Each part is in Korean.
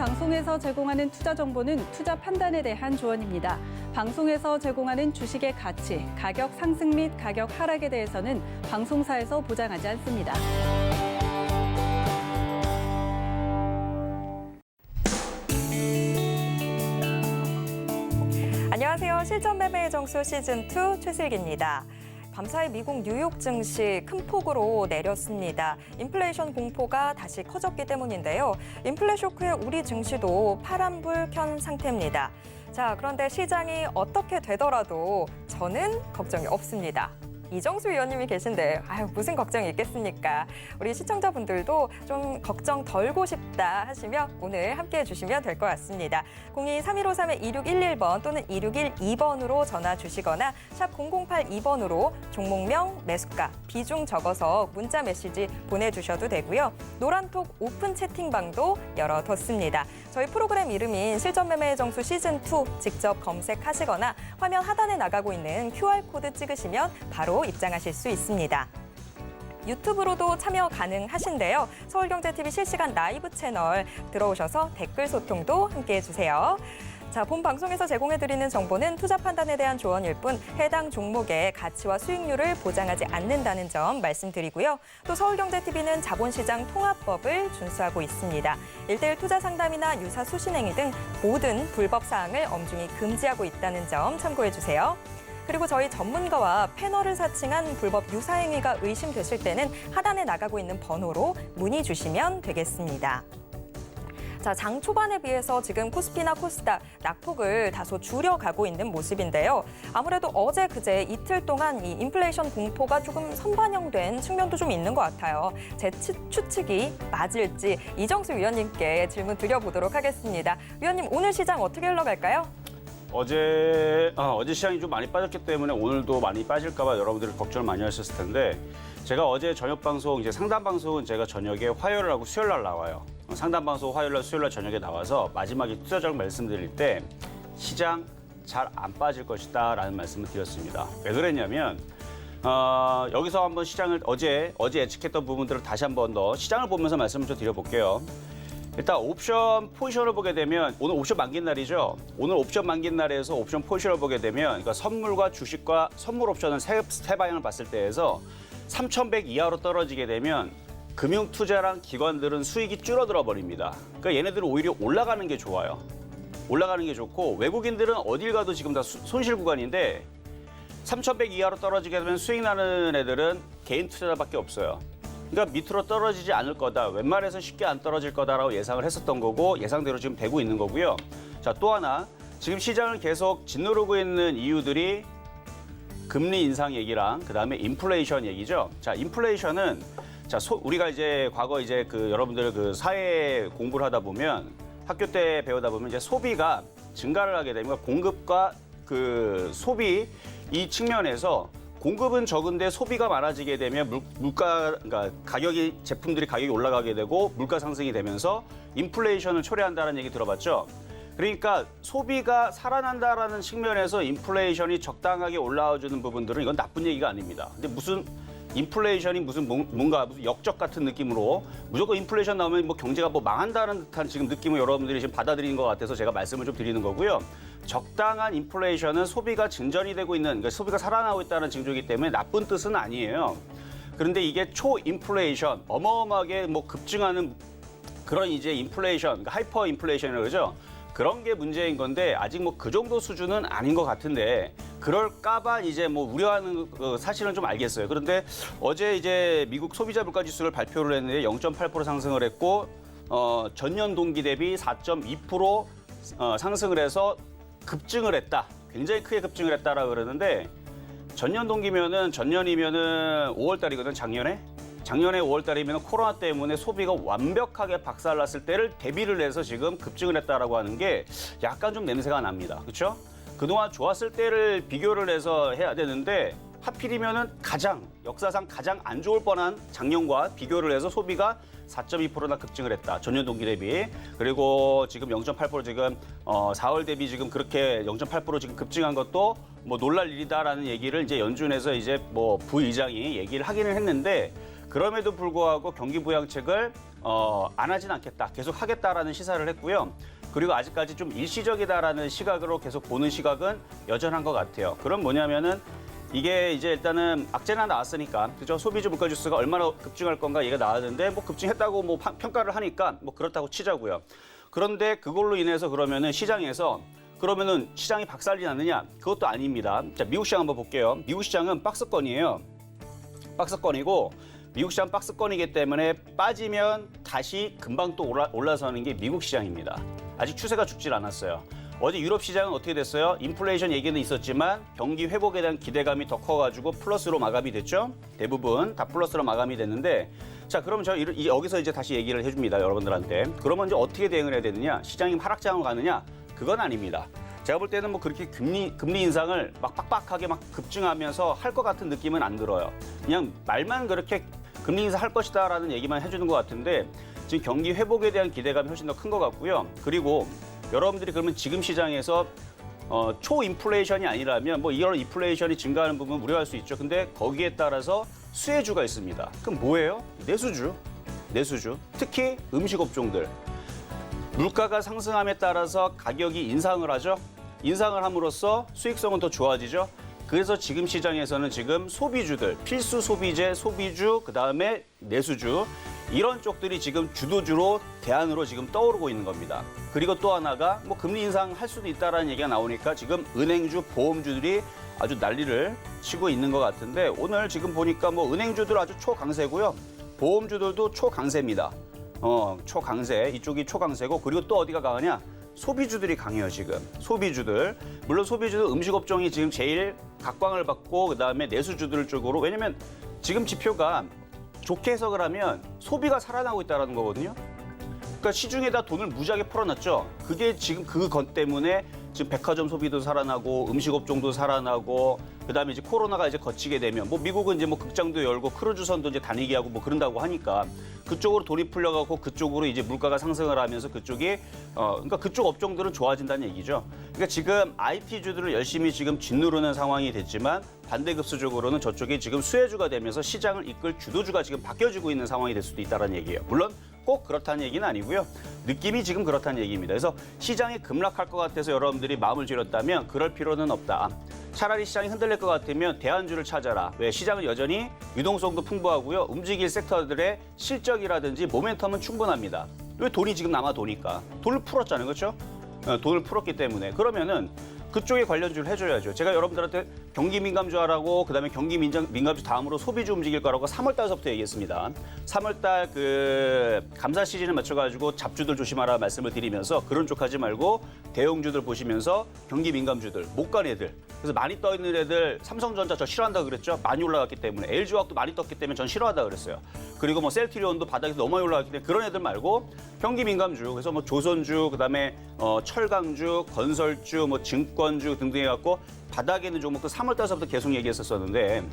방송에서 제공하는 투자 정보는 투자 판단에 대한 조언입니다. 방송에서 제공하는 주식의 가치, 가격 상승 및 가격 하락에 대해서는 방송사에서 보장하지 않습니다. 안녕하세요. 실전 매매의 정수 시즌2 최슬기입니다. 밤사이 미국 뉴욕 증시 큰 폭으로 내렸습니다. 인플레이션 공포가 다시 커졌기 때문인데요. 인플레 쇼크에 우리 증시도 파란불 켠 상태입니다. 자, 그런데 시장이 어떻게 되더라도 저는 걱정이 없습니다. 이정수 위원님이 계신데 무슨 걱정이 있겠습니까? 우리 시청자분들도 좀 걱정 덜고 싶다 하시면 오늘 함께해 주시면 될 것 같습니다. 02-3153-2611번 또는 2612번으로 전화 주시거나 샵 0082번으로 종목명, 매수가, 비중 적어서 문자 메시지 보내주셔도 되고요. 노란톡 오픈 채팅방도 열어뒀습니다. 저희 프로그램 이름인 실전매매의 정수 시즌2 직접 검색하시거나 화면 하단에 나가고 있는 QR코드 찍으시면 바로 입장하실 수 있습니다. 유튜브로도 참여 가능하신데요. 서울경제TV 실시간 라이브 채널 들어오셔서 댓글 소통도 함께해 주세요. 자, 본 방송에서 제공해드리는 정보는 투자 판단에 대한 조언일 뿐 해당 종목의 가치와 수익률을 보장하지 않는다는 점 말씀드리고요. 또 서울경제TV는 자본시장 통합법을 준수하고 있습니다. 1:1 투자 상담이나 유사 수신행위 등 모든 불법 사항을 엄중히 금지하고 있다는 점 참고해 주세요. 그리고 저희 전문가와 패널을 사칭한 불법 유사행위가 의심됐을 때는 하단에 나가고 있는 번호로 문의 주시면 되겠습니다. 자, 장 초반에 비해서 지금 코스피나 코스닥 낙폭을 다소 줄여가고 있는 모습인데요. 아무래도 어제 그제 이틀 동안 이 인플레이션 공포가 조금 선반영된 측면도 좀 있는 것 같아요. 제 추측이 맞을지 이정수 위원님께 질문 드려보도록 하겠습니다. 위원님, 오늘 시장 어떻게 흘러갈까요? 어제 시장이 좀 많이 빠졌기 때문에 오늘도 많이 빠질까 봐 여러분들이 걱정을 많이 하셨을 텐데 제가 어제 저녁 방송, 이제 상담 방송은 제가 저녁에 화요일 하고 수요일 날 나와요. 상담 방송 화요일 날 수요일 날 저녁에 나와서 마지막에 투자적 말씀드릴 때 시장 잘 안 빠질 것이다 라는 말씀을 드렸습니다. 왜 그랬냐면 여기서 한번 시장을 어제 예측했던 부분들을 다시 한번 더 시장을 보면서 말씀을 좀 드려볼게요. 일단 옵션 포지션을 보게 되면 오늘 옵션 만기 날이죠. 오늘 옵션 만기 날에서 옵션 포지션을 보게 되면 그러니까 선물과 주식과 선물 옵션은 세 방향을 봤을 때에서 3,100 이하로 떨어지게 되면 금융 투자랑 기관들은 수익이 줄어들어 버립니다. 그러니까 얘네들은 오히려 올라가는 게 좋아요. 올라가는 게 좋고 외국인들은 어딜 가도 지금 다 손실 구간인데 3,100 이하로 떨어지게 되면 수익 나는 애들은 개인 투자자밖에 없어요. 그러니까 밑으로 떨어지지 않을 거다. 웬만해서 쉽게 안 떨어질 거다라고 예상을 했었던 거고 예상대로 지금 되고 있는 거고요. 자, 또 하나 지금 시장을 계속 짓누르고 있는 이유들이 금리 인상 얘기랑 그다음에 인플레이션 얘기죠. 자, 인플레이션은 우리가 이제 과거 이제 여러분들 사회 공부를 하다 보면 학교 때 배우다 보면 이제 소비가 증가를 하게 되면 공급과 소비 이 측면에서 공급은 적은데 소비가 많아지게 되면 그러니까 제품들이 가격이 올라가게 되고 물가 상승이 되면서 인플레이션을 초래한다는 얘기 들어봤죠? 그러니까 소비가 살아난다라는 측면에서 인플레이션이 적당하게 올라와주는 부분들은 이건 나쁜 얘기가 아닙니다. 근데 무슨 인플레이션이 뭔가 역적 같은 느낌으로 무조건 인플레이션 나오면 경제가 망한다는 듯한 지금 느낌을 여러분들이 지금 받아들이는 것 같아서 제가 말씀을 좀 드리는 거고요. 적당한 인플레이션은 소비가 증전이 되고 있는, 그러니까 소비가 살아나고 있다는 징조이기 때문에 나쁜 뜻은 아니에요. 그런데 이게 초인플레이션, 어마어마하게 급증하는 그런 이제 인플레이션, 그러니까 하이퍼 인플레이션이라고 그러죠. 그런 게 문제인 건데 아직 그 정도 수준은 아닌 것 같은데 그럴까봐 이제 우려하는 사실은 좀 알겠어요. 그런데 어제 이제 미국 소비자 물가 지수를 발표를 했는데 0.8% 상승을 했고 전년 동기 대비 4.2% 상승을 해서 급증을 했다. 굉장히 크게 급증을 했다라고 그러는데 전년 동기면은 전년이면은 5월 달이거든, 작년에 5월 달이면 코로나 때문에 소비가 완벽하게 박살났을 때를 대비를 해서 지금 급증을 했다라고 하는 게 약간 좀 냄새가 납니다. 그렇죠? 그동안 좋았을 때를 비교를 해서 해야 되는데 하필이면은 역사상 가장 안 좋을 뻔한 작년과 비교를 해서 소비가 4.2%나 급증을 했다. 전년 동기 대비. 그리고 지금 0.8% 지금 4월 대비 지금 그렇게 0.8% 지금 급증한 것도 놀랄 일이다라는 얘기를 이제 연준에서 이제 부의장이 얘기를 하기는 했는데 그럼에도 불구하고 경기 부양책을 안 하진 않겠다, 계속 하겠다라는 시사를 했고요. 그리고 아직까지 좀 일시적이다라는 시각으로 계속 보는 시각은 여전한 것 같아요. 그럼 뭐냐면은 이게 이제 일단은 악재나 나왔으니까 그죠? 소비주 물가 지수가 얼마나 급증할 건가 얘가 나왔는데 뭐 급증했다고 뭐 평가를 하니까 뭐 그렇다고 치자고요. 그런데 그걸로 인해서 그러면은 시장에서 그러면은 시장이 박살이 나느냐? 그것도 아닙니다. 자, 미국 시장 한번 볼게요. 미국 시장은 박스권이에요. 박스권이고 미국 시장 박스권이기 때문에 빠지면 다시 금방 또 올라서는 게 미국 시장입니다. 아직 추세가 죽질 않았어요. 어제 유럽 시장은 어떻게 됐어요? 인플레이션 얘기는 있었지만 경기 회복에 대한 기대감이 더 커가지고 플러스로 마감이 됐죠. 대부분 다 플러스로 마감이 됐는데 자, 그럼 저 여기서 이제 다시 얘기를 해줍니다, 여러분들한테. 그러면 이제 어떻게 대응을 해야 되느냐? 시장이 하락장으로 가느냐? 그건 아닙니다. 제가 볼 때는 뭐 그렇게 금리 인상을 막 빡빡하게 막 급증하면서 할 것 같은 느낌은 안 들어요. 그냥 말만 그렇게 금리 인상할 것이다라는 얘기만 해주는 것 같은데 지금 경기 회복에 대한 기대감이 훨씬 더 큰 것 같고요. 그리고 여러분들이 그러면 지금 시장에서 초인플레이션이 아니라면 뭐 이런 인플레이션이 증가하는 부분 우려할 수 있죠. 근데 거기에 따라서 수혜주가 있습니다. 그럼 뭐예요? 내수주. 특히 음식 업종들. 물가가 상승함에 따라서 가격이 인상을 하죠. 인상을 함으로써 수익성은 더 좋아지죠. 그래서 지금 시장에서는 지금 소비주들, 필수 소비재, 소비주, 그다음에 내수주 이런 쪽들이 지금 주도주로 대안으로 지금 떠오르고 있는 겁니다. 그리고 또 하나가 뭐 금리 인상할 수도 있다라는 얘기가 나오니까 지금 은행주, 보험주들이 아주 난리를 치고 있는 것 같은데 오늘 지금 보니까 뭐 은행주들 아주 초강세고요. 보험주들도 초강세입니다. 초강세, 이쪽이 초강세고 그리고 또 어디가 강하냐? 소비주들이 강해요, 지금. 소비주들. 물론 소비주들 음식업종이 지금 제일 각광을 받고 그다음에 내수주들 쪽으로 왜냐면 지금 지표가 좋게 해석을 하면 소비가 살아나고 있다는 거거든요. 그러니까 시중에다 돈을 무지하게 풀어놨죠. 그게 지금 그것 때문에 지금 백화점 소비도 살아나고 음식업종도 살아나고 그다음에 이제 코로나가 이제 거치게 되면 뭐 미국은 이제 뭐 극장도 열고 크루즈선도 이제 다니게 하고 뭐 그런다고 하니까 그쪽으로 돈이 풀려가고 그쪽으로 이제 물가가 상승을 하면서 그쪽이 그러니까 그쪽 업종들은 좋아진다는 얘기죠. 그러니까 지금 IT주들을 열심히 지금 짓누르는 상황이 됐지만 반대급수적으로는 저쪽이 지금 수혜주가 되면서 시장을 이끌 주도주가 지금 바뀌어지고 있는 상황이 될 수도 있다는 얘기예요. 물론 꼭 그렇다는 얘기는 아니고요. 느낌이 지금 그렇다는 얘기입니다. 그래서 시장이 급락할 것 같아서 여러분들이 마음을 졸였다면 그럴 필요는 없다. 차라리 시장이 흔들릴 것 같으면 대안주를 찾아라. 왜? 시장은 여전히 유동성도 풍부하고요. 움직일 섹터들의 실적이라든지 모멘텀은 충분합니다. 왜? 돈이 지금 남아 도니까. 돈을 풀었잖아요. 그렇죠? 돈을 풀었기 때문에. 그러면은 그쪽에 관련주를 해줘야죠. 제가 여러분들한테 경기 민감주하라고 그다음에 경기 민감주 다음으로 소비주 움직일 거라고 3월 달서부터 얘기했습니다. 3월 달 그 감사 시즌에 맞춰가지고 잡주들 조심하라 말씀을 드리면서 그런 쪽 하지 말고 대형주들 보시면서 경기 민감주들 못 간 애들. 그래서 많이 떠 있는 애들 삼성전자 저 싫어한다 그랬죠. 많이 올라갔기 때문에 LG화학도 많이 떴기 때문에 전 싫어한다 그랬어요. 그리고 뭐 셀트리온도 바닥에서 너무 많이 올라갔기 때문에 그런 애들 말고 경기 민감주 그래서 뭐 조선주 그다음에 철강주 건설주 뭐 증권주 등등 해갖고 바닥에 있는 종목도 3월 달서부터 계속 얘기했었는데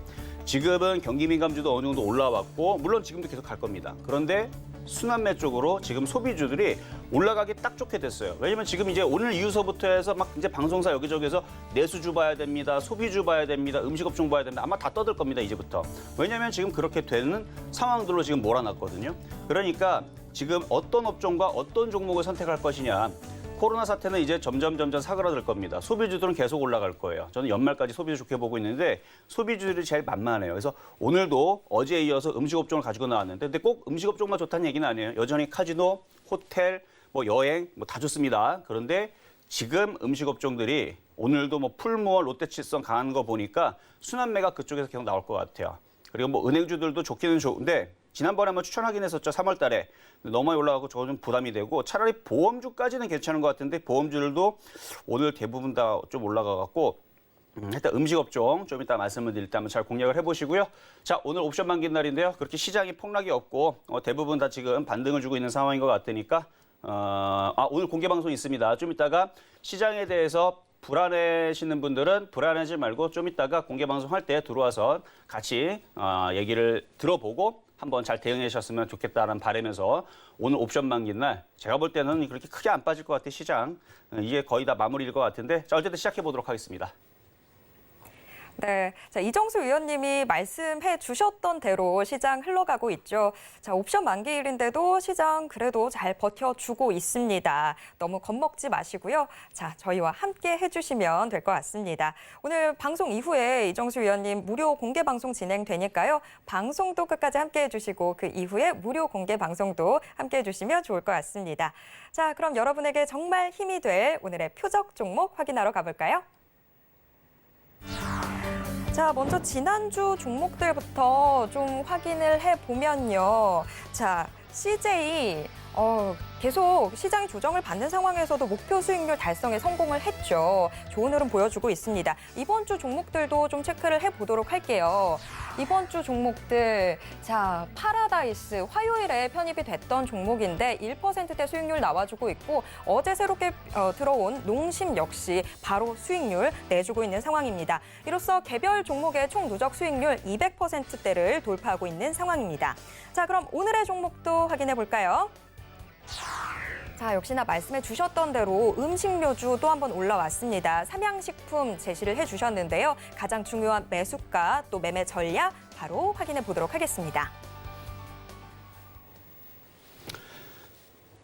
지금은 경기 민감주도 어느 정도 올라왔고 물론 지금도 계속 갈 겁니다. 그런데 순환매 쪽으로 지금 소비주들이 올라가기 딱 좋게 됐어요. 왜냐면 지금 이제 오늘 이후서부터 해서 막 이제 방송사 여기저기서 내수주 봐야 됩니다. 소비주 봐야 됩니다. 음식업종 봐야 됩니다. 아마 다 떠들 겁니다. 이제부터. 왜냐면 지금 그렇게 되는 상황들로 지금 몰아놨거든요. 그러니까 지금 어떤 업종과 어떤 종목을 선택할 것이냐. 코로나 사태는 이제 점점 사그라들 겁니다. 소비주들은 계속 올라갈 거예요. 저는 연말까지 소비주 좋게 보고 있는데 소비주들이 제일 만만해요. 그래서 오늘도 어제에 이어서 음식업종을 가지고 나왔는데 근데 꼭 음식업종만 좋다는 얘기는 아니에요. 여전히 카지노, 호텔, 뭐 여행 뭐 다 좋습니다. 그런데 지금 음식업종들이 오늘도 뭐 풀무원, 롯데칠성 강한 거 보니까 순환매가 그쪽에서 계속 나올 것 같아요. 그리고 뭐 은행주들도 좋기는 좋은데 지난번에 한번 추천하긴 했었죠. 3월 달에. 너무 많이 올라가고 저거 좀 부담이 되고 차라리 보험주까지는 괜찮은 것 같은데 보험주들도 오늘 대부분 다 좀 올라가갖고 일단 음식업종 좀 이따 말씀을 드릴 때 한번 잘 공략을 해보시고요. 자, 오늘 옵션 만기 날인데요. 그렇게 시장이 폭락이 없고 대부분 다 지금 반등을 주고 있는 상황인 것 같으니까 오늘 공개 방송이 있습니다. 좀 이따가 시장에 대해서 불안해하시는 분들은 불안해하지 말고 좀 이따가 공개 방송할 때 들어와서 같이 얘기를 들어보고 한번 잘 대응해 주셨으면 좋겠다는 바라면서 오늘 옵션 만기 날 제가 볼 때는 그렇게 크게 안 빠질 것 같아요. 시장. 이게 거의 다 마무리일 것 같은데 자, 어쨌든 시작해 보도록 하겠습니다. 네, 자, 이정수 위원님이 말씀해 주셨던 대로 시장 흘러가고 있죠. 자, 옵션 만기일인데도 시장 그래도 잘 버텨주고 있습니다. 너무 겁먹지 마시고요. 자, 저희와 함께 해주시면 될 것 같습니다. 오늘 방송 이후에 이정수 위원님 무료 공개 방송 진행되니까요. 방송도 끝까지 함께 해주시고 그 이후에 무료 공개 방송도 함께 해주시면 좋을 것 같습니다. 자, 그럼 여러분에게 정말 힘이 될 오늘의 표적 종목 확인하러 가볼까요? 자, 먼저 지난주 종목들부터 좀 확인을 해보면요. 자, CJ 계속 시장이 조정을 받는 상황에서도 목표 수익률 달성에 성공을 했죠. 좋은 흐름 보여주고 있습니다. 이번 주 종목들도 좀 체크를 해보도록 할게요. 이번 주 종목들, 자, 파라다이스 화요일에 편입이 됐던 종목인데 1%대 수익률 나와주고 있고 어제 새롭게 들어온 농심 역시 바로 수익률 내주고 있는 상황입니다. 이로써 개별 종목의 총 누적 수익률 200%대를 돌파하고 있는 상황입니다. 자, 그럼 오늘의 종목도 확인해 볼까요? 자, 역시나 말씀해 주셨던 대로 음식료주 또 한번 올라왔습니다. 삼양식품 제시를 해주셨는데요. 가장 중요한 매수가 또 매매 전략 바로 확인해 보도록 하겠습니다.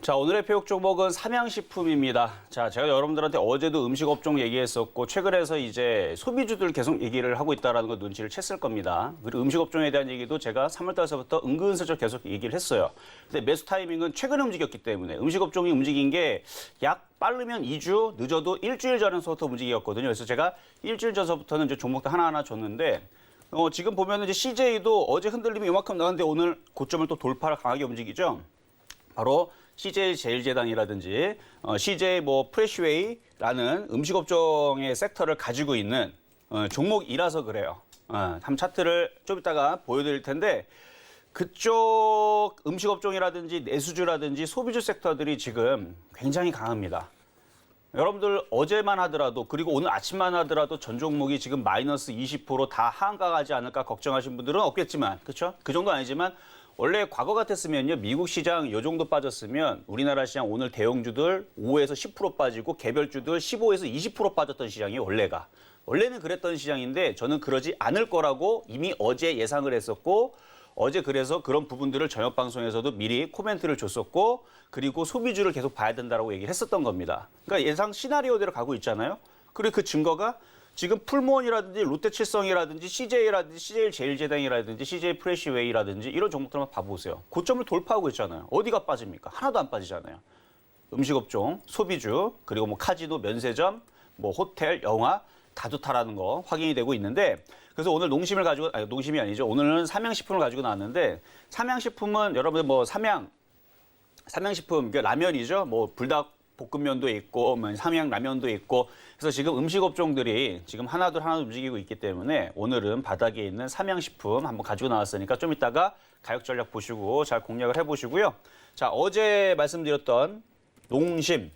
자, 오늘의 표적 종목은 삼양식품입니다. 자, 제가 여러분들한테 어제도 음식업종 얘기했었고 최근에서 이제 소비주들 계속 얘기를 하고 있다는 거 눈치를 챘을 겁니다. 그리고 음식업종에 대한 얘기도 제가 3월달서부터 은근슬쩍 계속 얘기를 했어요. 근데 매수 타이밍은 최근에 움직였기 때문에 음식업종이 움직인 게 약 빠르면 2주, 늦어도 일주일 전에서부터 움직였거든요. 그래서 제가 일주일 전서부터는 이제 종목도 하나하나 줬는데 지금 보면은 이제 CJ도 어제 흔들림이 이만큼 나왔는데 오늘 고점을 또 돌파를 강하게 움직이죠. 바로 CJ 제일제당이라든지 CJ 프레시웨이라는 음식업종의 섹터를 가지고 있는 종목이라서 그래요. 한번 차트를 좀 이따가 보여드릴 텐데 그쪽 음식업종이라든지 내수주라든지 소비주 섹터들이 지금 굉장히 강합니다. 여러분들 어제만 하더라도 그리고 오늘 아침만 하더라도 전 종목이 지금 마이너스 20%다 하한가가지 않을까 걱정하신 분들은 없겠지만 그렇죠? 그 정도 아니지만 원래 과거 같았으면요. 미국 시장 이 정도 빠졌으면 우리나라 시장 오늘 대형주들 5에서 10% 빠지고 개별주들 15에서 20% 빠졌던 시장이에요. 원래는 그랬던 시장인데 저는 그러지 않을 거라고 이미 어제 예상을 했었고 어제 그래서 그런 부분들을 저녁 방송에서도 미리 코멘트를 줬었고 그리고 소비주를 계속 봐야 된다고 얘기를 했었던 겁니다. 그러니까 예상 시나리오대로 가고 있잖아요. 그리고 그 증거가 지금 풀무원이라든지 롯데칠성이라든지 CJ라든지 CJ 제일제당이라든지 CJ 프레시웨이라든지 이런 종목들만 봐보세요. 고점을 돌파하고 있잖아요. 어디가 빠집니까? 하나도 안 빠지잖아요. 음식업종, 소비주, 그리고 카지노, 면세점, 호텔, 영화 다 좋다라는 거 확인이 되고 있는데 그래서 오늘 농심을 가지고 농심이 아니죠. 오늘은 삼양식품을 가지고 나왔는데 삼양식품은 여러분 삼양식품 라면이죠. 불닭 볶음면도 있고 삼양 라면도 있고 그래서 지금 음식업종들이 지금 하나둘 움직이고 있기 때문에 오늘은 바닥에 있는 삼양식품 한번 가지고 나왔으니까 좀 이따가 가격 전략 보시고 잘 공략을 해보시고요. 자, 어제 말씀드렸던 농심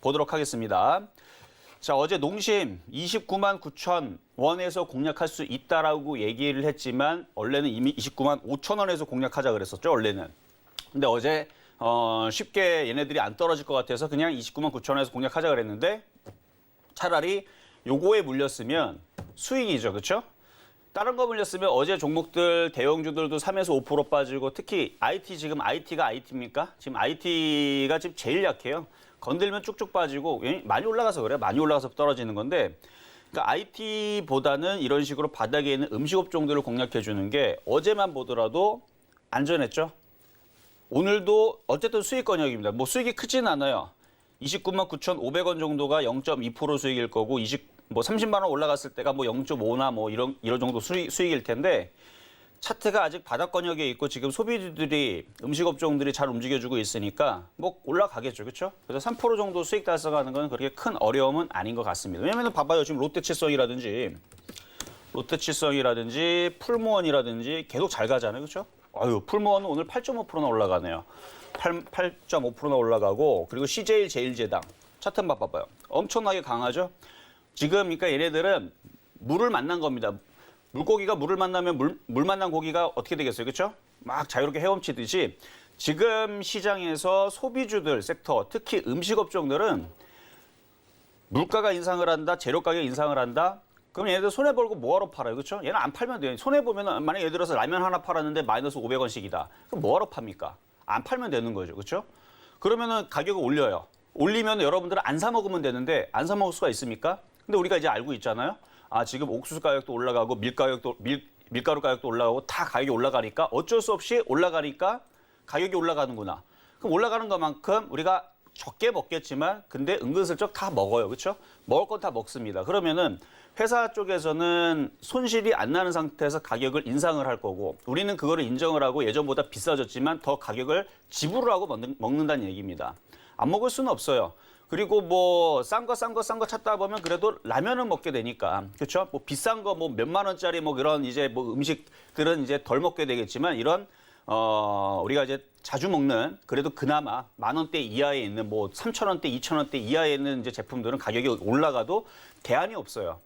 보도록 하겠습니다. 자, 어제 농심 29만 9천 원에서 공략할 수 있다라고 얘기를 했지만 원래는 이미 29만 5천 원에서 공략하자 그랬었죠, 원래는. 근데 어제 쉽게 얘네들이 안 떨어질 것 같아서 그냥 29만 9천 원에서 공략하자 그랬는데 차라리 요거에 물렸으면 수익이죠, 그렇죠? 다른 거 물렸으면 어제 종목들 대형주들도 3에서 5% 빠지고 특히 IT 지금 IT가 IT입니까? 지금 IT가 지금 제일 약해요. 건들면 쭉쭉 빠지고 많이 올라가서 그래요. 많이 올라가서 떨어지는 건데 그러니까 IT보다는 이런 식으로 바닥에 있는 음식업종들을 공략해 주는 게 어제만 보더라도 안전했죠. 오늘도 어쨌든 수익 권역입니다. 수익이 크진 않아요. 29만 9,500원 정도가 0.2% 수익일 거고 30만 원 올라갔을 때가 0.5나 이런 정도 수익일 텐데 차트가 아직 바닥 권역에 있고 지금 소비주들이 음식업종들이 잘 움직여주고 있으니까 올라가겠죠. 그렇죠? 그래서 3% 정도 수익 달성하는 건 그렇게 큰 어려움은 아닌 것 같습니다. 왜냐면 봐봐요. 지금 롯데칠성이라든지 풀무원이라든지 계속 잘 가잖아요. 그렇죠? 풀무원은 오늘 8.5%나 올라가네요. 8.5%나 올라가고 그리고 CJ 제일제당 차트 한번 봐봐요. 엄청나게 강하죠? 지금 그러니까 얘네들은 물을 만난 겁니다. 물고기가 물을 만나면 물 만난 고기가 어떻게 되겠어요? 그렇죠? 막 자유롭게 헤엄치듯이 지금 시장에서 소비주들 섹터, 특히 음식업종들은 물가가 인상을 한다, 재료 가격 인상을 한다. 그럼 얘네들 손해 벌고 뭐하러 팔아요, 그렇죠? 얘는 안 팔면 돼요. 손해 보면은 만약 예를 들어서 라면 하나 팔았는데 마이너스 500원씩이다. 그럼 뭐하러 팝니까? 안 팔면 되는 거죠, 그렇죠? 그러면은 가격을 올려요. 올리면 여러분들은 안 사 먹으면 되는데 안 사 먹을 수가 있습니까? 근데 우리가 이제 알고 있잖아요. 아, 지금 옥수수 가격도 올라가고 밀가루 가격도 올라가고 다 가격이 올라가니까 어쩔 수 없이 올라가니까 가격이 올라가는구나. 그럼 올라가는 것만큼 우리가 적게 먹겠지만 근데 은근슬쩍 다 먹어요. 그렇죠? 먹을 건 다 먹습니다. 그러면은 회사 쪽에서는 손실이 안 나는 상태에서 가격을 인상을 할 거고 우리는 그거를 인정을 하고 예전보다 비싸졌지만 더 가격을 지불을 하고 먹는다는 얘기입니다. 안 먹을 수는 없어요. 그리고 뭐 싼 거 찾다 보면 그래도 라면은 먹게 되니까 그렇죠? 뭐 비싼 거 뭐 몇만 원짜리 뭐 그런 이제 뭐 음식들은 이제 덜 먹게 되겠지만 이런 우리가 이제 자주 먹는 그래도 그나마 10,000원대 이하에 있는 뭐 3,000원대, 2,000원대 이하에 있는 이제 제품들은 가격이 올라가도 대안이 없어요.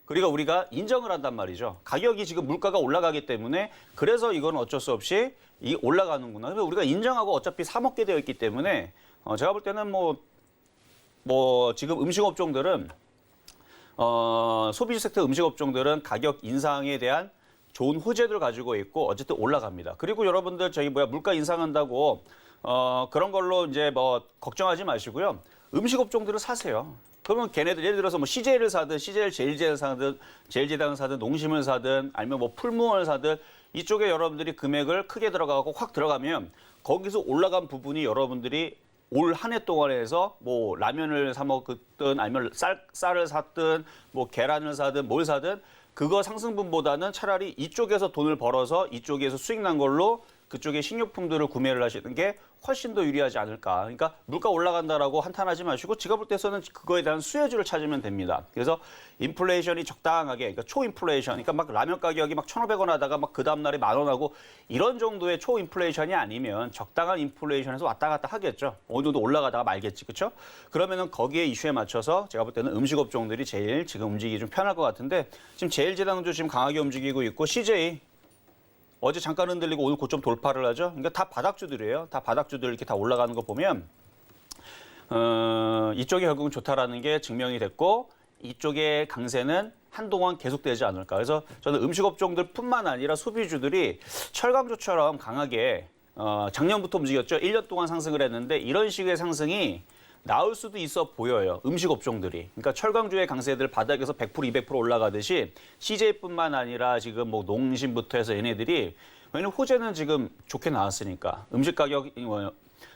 그러니까 우리가 인정을 한단 말이죠. 가격이 지금 물가가 올라가기 때문에 그래서 이건 어쩔 수 없이 올라가는구나. 그래서 우리가 인정하고 어차피 사 먹게 되어 있기 때문에 제가 볼 때는 뭐 지금 음식업종들은 소비주 섹터 음식업종들은 가격 인상에 대한 좋은 호재들 가지고 있고 어쨌든 올라갑니다. 그리고 여러분들 물가 인상한다고 그런 걸로 이제 뭐 걱정하지 마시고요. 음식업종들을 사세요. 그러면 걔네들 예를 들어서 뭐 CJ를 사든 CJ 제일제를 사든 제일제당을 사든 농심을 사든 아니면 뭐 풀무원을 사든 이쪽에 여러분들이 금액을 크게 들어가고 확 들어가면 거기서 올라간 부분이 여러분들이 올 한 해 동안에 해서 뭐 라면을 사 먹든 아니면 쌀을 샀든 뭐 계란을 사든 뭘 사든 그거 상승분보다는 차라리 이쪽에서 돈을 벌어서 이쪽에서 수익 난 걸로 그쪽에 식료품들을 구매를 하시는 게 훨씬 더 유리하지 않을까. 그러니까 물가 올라간다라고 한탄하지 마시고 제가 볼 때서는 그거에 대한 수혜주를 찾으면 됩니다. 그래서 인플레이션이 적당하게, 그러니까 초인플레이션, 그러니까 막 라면 가격이 막 1,500원 하다가 막 그 다음 날에 10,000원 하고 이런 정도의 초인플레이션이 아니면 적당한 인플레이션에서 왔다 갔다 하겠죠. 어느 정도 올라가다가 말겠지, 그렇죠? 그러면은 거기에 이슈에 맞춰서 제가 볼 때는 음식업종들이 제일 지금 움직이기 좀 편할 것 같은데 지금 제일제당도 지금 강하게 움직이고 있고 CJ 어제 잠깐 흔들리고 오늘 고점 돌파를 하죠. 그러니까 다 바닥주들이에요. 다 바닥주들 이렇게 다 올라가는 거 보면 이쪽이 결국은 좋다라는 게 증명이 됐고 이쪽의 강세는 한동안 계속되지 않을까. 그래서 저는 음식업종들뿐만 아니라 소비주들이 철강주처럼 강하게 작년부터 움직였죠. 1년 동안 상승을 했는데 이런 식의 상승이 나올 수도 있어 보여요. 음식업종들이. 그러니까 철강주의 강세들 바닥에서 100%, 200% 올라가듯이 CJ뿐만 아니라 지금 뭐 농심부터 해서 얘네들이 왜냐면 호재는 지금 좋게 나왔으니까 음식 가격,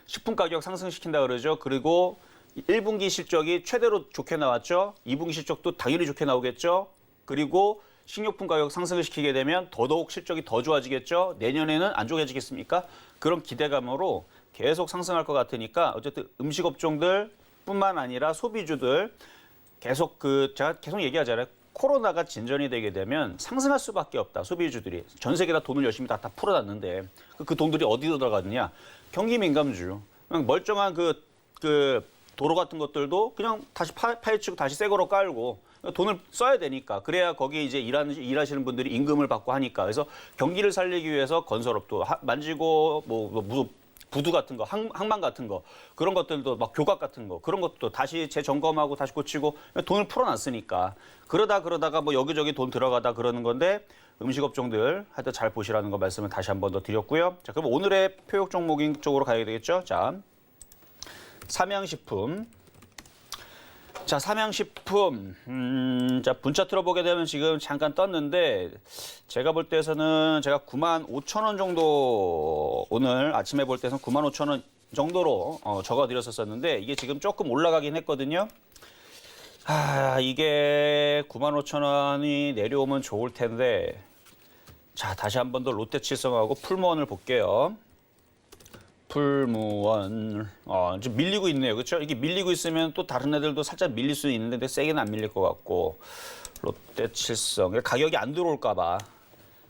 식품 가격 상승시킨다 그러죠. 그리고 1분기 실적이 최대로 좋게 나왔죠. 2분기 실적도 당연히 좋게 나오겠죠. 그리고 식료품 가격 상승을 시키게 되면 더더욱 실적이 더 좋아지겠죠. 내년에는 안 좋아지겠습니까? 그런 기대감으로 계속 상승할 것 같으니까 어쨌든 음식업종들뿐만 아니라 소비주들 계속 제가 계속 얘기하잖아요. 코로나가 진전이 되게 되면 상승할 수밖에 없다. 소비주들이 전 세계 다 돈을 열심히 다 풀어놨는데 그 돈들이 어디로 들어가느냐? 경기 민감주. 그냥 멀쩡한 그 도로 같은 것들도 그냥 다시 파헤치고 다시 새 거로 깔고 돈을 써야 되니까 그래야 거기에 이제 일하시는 분들이 임금을 받고 하니까 그래서 경기를 살리기 위해서 건설업도 만지고 뭐 부두 같은 거, 항만 같은 거 그런 것들도 막 교각 같은 거 그런 것도 다시 재점검하고 다시 고치고 돈을 풀어놨으니까 그러다가 뭐 여기저기 돈 들어가다 그러는 건데 음식업종들 하여튼 잘 보시라는 거 말씀을 다시 한 번 더 드렸고요. 자, 그럼 오늘의 표역 종목인 쪽으로 가야 되겠죠. 자, 삼양식품. 자, 삼양식품. 자, 분차트로 보게 되면 지금 잠깐 떴는데 제가 볼 때에서는 제가 95,000원 정도 오늘 아침에 볼 때는 95,000원 정도로 적어드렸었는데 이게 지금 조금 올라가긴 했거든요. 이게 95,000원이 내려오면 좋을 텐데 자, 다시 한 번 더 롯데칠성하고 풀무원을 볼게요. 풀무원 좀 밀리고 있네요. 그렇죠? 이게 밀리고 있으면 또 다른 애들도 살짝 밀릴 수 있는데 세게는 안 밀릴 것 같고 롯데칠성 가격이 안 들어올까 봐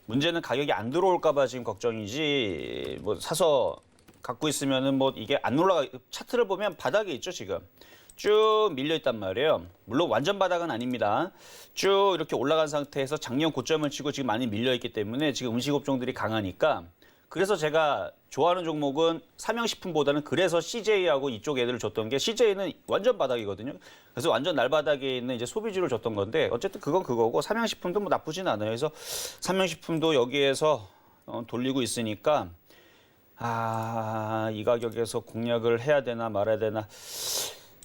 문제는 가격이 안 들어올까 봐 지금 걱정이지 뭐 사서 갖고 있으면은 뭐 이게 안 올라가 차트를 보면 바닥에 있죠. 지금 쭉 밀려 있단 말이에요. 물론 완전 바닥은 아닙니다. 쭉 이렇게 올라간 상태에서 작년 고점을 치고 지금 많이 밀려 있기 때문에 지금 음식업종들이 강하니까 그래서 제가 좋아하는 종목은 삼양식품보다는 그래서 CJ하고 이쪽 애들을 줬던 게 CJ는 완전 바닥이거든요. 그래서 완전 날바닥에 있는 이제 소비주를 줬던 건데 어쨌든 그건 그거고 삼양식품도 뭐 나쁘진 않아요. 그래서 삼양식품도 여기에서 돌리고 있으니까 이 가격에서 공략을 해야 되나 말아야 되나.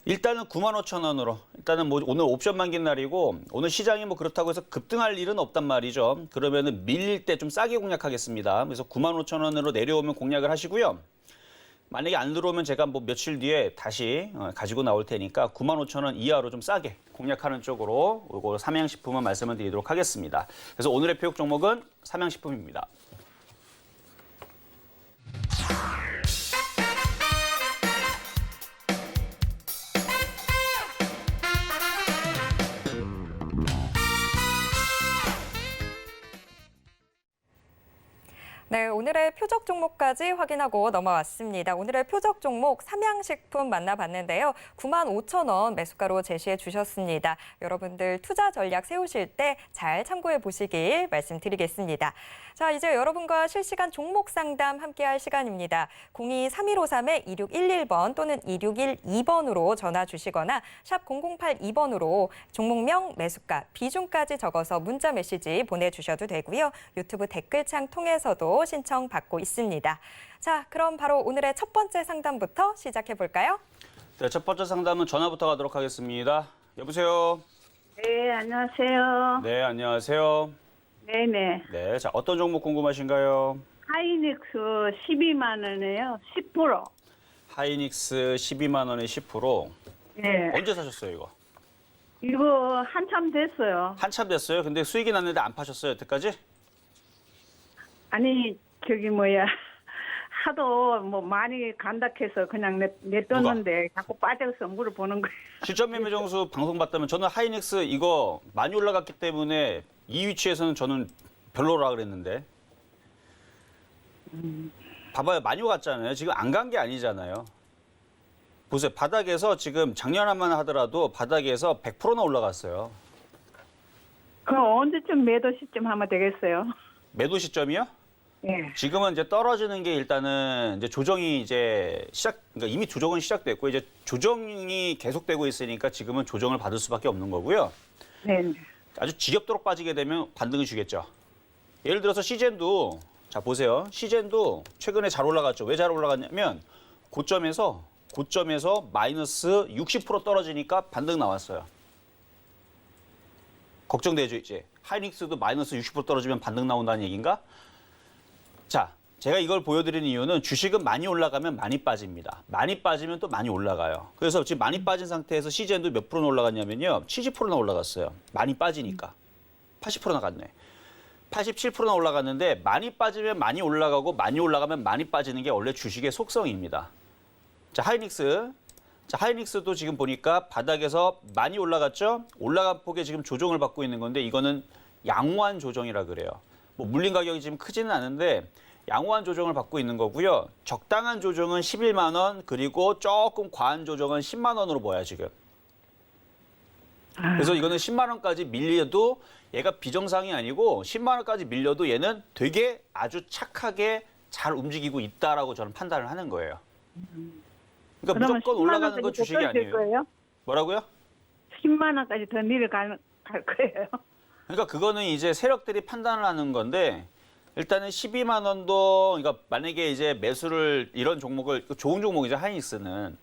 일단은 95,000원으로. 일단은 뭐 오늘 옵션 만긴 날이고 오늘 시장이 뭐 그렇다고 해서 급등할 일은 없단 말이죠. 그러면은 밀릴 때 좀 싸게 공략하겠습니다. 그래서 95,000원으로 내려오면 공략을 하시고요. 만약에 안 들어오면 제가 뭐 며칠 뒤에 다시 가지고 나올 테니까 95,000원 이하로 좀 싸게 공략하는 쪽으로 이거 삼양식품은 말씀을 드리도록 하겠습니다. 그래서 오늘의 표육 종목은 삼양식품입니다. 네, 오늘의 표적 종목까지 확인하고 넘어왔습니다. 오늘의 표적 종목 삼양식품 만나봤는데요. 95,000원 매수가로 제시해 주셨습니다. 여러분들 투자 전략 세우실 때 잘 참고해 보시길 말씀드리겠습니다. 자, 이제 여러분과 실시간 종목 상담 함께할 시간입니다. 02-3153-2611번 또는 2612번으로 전화 주시거나 샵 0082번으로 종목명, 매수가, 비중까지 적어서 문자 메시지 보내주셔도 되고요. 유튜브 댓글창 통해서도 신청 받고 있습니다. 자, 그럼 바로 오늘의 첫 번째 상담부터 시작해 볼까요? 네, 첫 번째 상담은 전화부터 가도록 하겠습니다. 여보세요? 네, 안녕하세요. 네, 안녕하세요. 네네. 네, 자, 어떤 종목 궁금하신가요? 하이닉스 12만 원에요. 10%. 하이닉스 12만 원에 10%. 네. 언제 사셨어요, 이거? 이거 한참 됐어요. 한참 됐어요. 근데 수익이 났는데 안 파셨어요, 여태까지? 아니, 저기 뭐야. 하도 뭐 많이 간닥해서 그냥 냈뒀는데 자꾸 빠져서 물어보는 거예요. 실전 매매 정수 방송 봤다면 저는 하이닉스 이거 많이 올라갔기 때문에 이 위치에서는 저는 별로라 그랬는데. 봐봐요. 많이 갔잖아요. 지금 안 간 게 아니잖아요. 보세요. 바닥에서 지금 작년만 하더라도 바닥에서 100%나 올라갔어요. 그럼 언제쯤 매도 시점 하면 되겠어요? 매도 시점이요? 예. 지금은 이제 떨어지는 게 일단은 이제 조정이 이제 그러니까 이미 조정은 시작됐고 이제 조정이 계속되고 있으니까 지금은 조정을 받을 수밖에 없는 거고요. 네. 아주 지겹도록 빠지게 되면 반등을 주겠죠. 예를 들어서 시젠도 자 보세요. 시젠도 최근에 잘 올라갔죠. 왜 잘 올라갔냐면 고점에서 마이너스 60% 떨어지니까 반등 나왔어요. 걱정되죠, 이제. 하이닉스도 마이너스 60% 떨어지면 반등 나온다는 얘기인가? 자, 제가 이걸 보여드리는 이유는 주식은 많이 올라가면 많이 빠집니다. 많이 빠지면 또 많이 올라가요. 그래서 지금 많이 빠진 상태에서 시젠도 몇 프로나 올라갔냐면요. 70%나 올라갔어요. 많이 빠지니까. 80%나 갔네. 87%나 올라갔는데 많이 빠지면 많이 올라가고 많이 올라가면 많이 빠지는 게 원래 주식의 속성입니다. 자, 하이닉스. 자, 하이닉스도 지금 보니까 바닥에서 많이 올라갔죠? 올라간 폭에 지금 조정을 받고 있는 건데 이거는 양호한 조정이라 그래요. 뭐 물린 가격이 지금 크지는 않은데 양호한 조정을 받고 있는 거고요. 적당한 조정은 11만 원, 그리고 조금 과한 조정은 10만 원으로 보여요, 지금. 그래서 이거는 10만 원까지 밀려도 얘가 비정상이 아니고 10만 원까지 밀려도 얘는 되게 아주 착하게 잘 움직이고 있다라고 저는 판단을 하는 거예요. 그러니까 무조건 올라가는 건 주식이 아니에요. 거예요? 뭐라고요? 10만 원까지 더 내려갈 거예요. 그러니까 그거는 이제 세력들이 판단을 하는 건데 일단은 12만 원도 그러니까 만약에 이제 매수를 이런 종목을 좋은 종목이죠, 하이닉스는.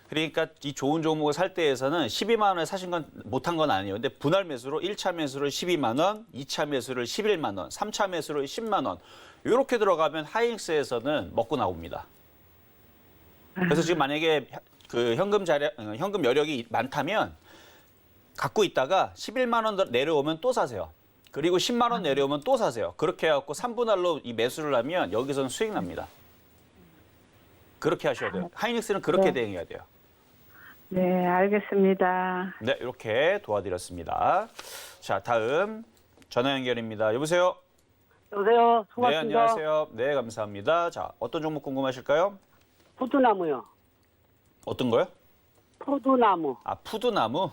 그러니까 이 좋은 종목을 살 때에서는 12만 원에 사신 건 못한 건 아니에요. 근데 분할 매수로 1차 매수를 12만 원, 2차 매수를 11만 원, 3차 매수를 10만 원. 이렇게 들어가면 하이닉스에서는 먹고 나옵니다. 그래서 지금 만약에 그 현금 여력이 많다면 갖고 있다가 11만 원 내려오면 또 사세요. 그리고 10만 원 내려오면 또 사세요. 그렇게 해갖고 3분할로 이 매수를 하면 여기서는 수익 납니다. 그렇게 하셔야 돼요. 하이닉스는 그렇게 대응해야 돼요. 네, 알겠습니다. 네, 이렇게 도와드렸습니다. 자, 다음 전화 연결입니다. 여보세요? 여보세요. 네, 수고하십니다. 안녕하세요. 네, 감사합니다. 자, 어떤 종목 궁금하실까요? 푸드나무요. 어떤 거요? 푸드나무. 아, 푸드나무?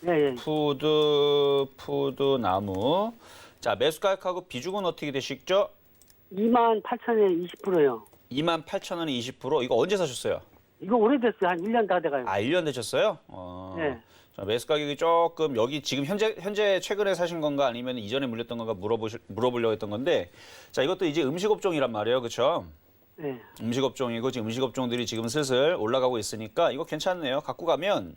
네, 예. 푸드나무. 자, 매수 가격하고 비중은 어떻게 되시죠? 28,000원에 20%요. 28,000원에 20%? 이거 언제 사셨어요? 이거 오래됐어요. 한 1년 다 돼가요. 아, 1년 되셨어요? 네. 자, 매수 가격이 조금 여기 지금 현재 최근에 사신 건가 아니면 이전에 물렸던 건가 물어보려고 했던 건데, 자, 이것도 이제 음식업종이란 말이에요. 그렇죠? 네. 음식업종이고 지금 음식업종들이 지금 슬슬 올라가고 있으니까 이거 괜찮네요. 갖고 가면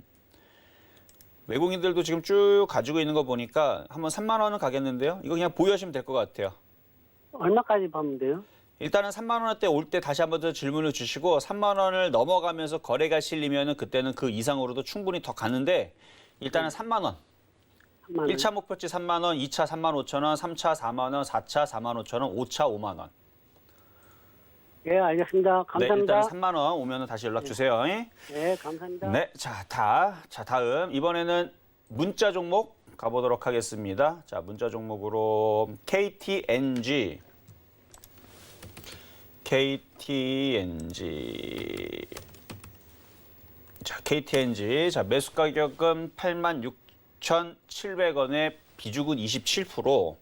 외국인들도 지금 쭉 가지고 있는 거 보니까 한번 3만 원은 가겠는데요. 이거 그냥 보유하시면 될 것 같아요. 얼마까지 보면 돼요? 일단은 3만 원대 올 때 다시 한번 더 질문을 주시고 3만 원을 넘어가면서 거래가 실리면은 그때는 그 이상으로도 충분히 더 가는데 일단은 3만 원. 3만 원. 1차 목표치 3만 원, 2차 3만 5천 원, 3차 4만 원, 4차 4만 5천 원, 5차 5만 원. 예, 알겠습니다. 네, 감사합니다. 일단은 3만 원 오면은 다시 연락 주세요. 네, 감사합니다. 네, 자, 다음 이번에는 문자 종목 가보도록 하겠습니다. 자, 문자 종목으로 KTNG. 자, KTNG. 자, 매수 가격은 86,700원에 비중은 27%.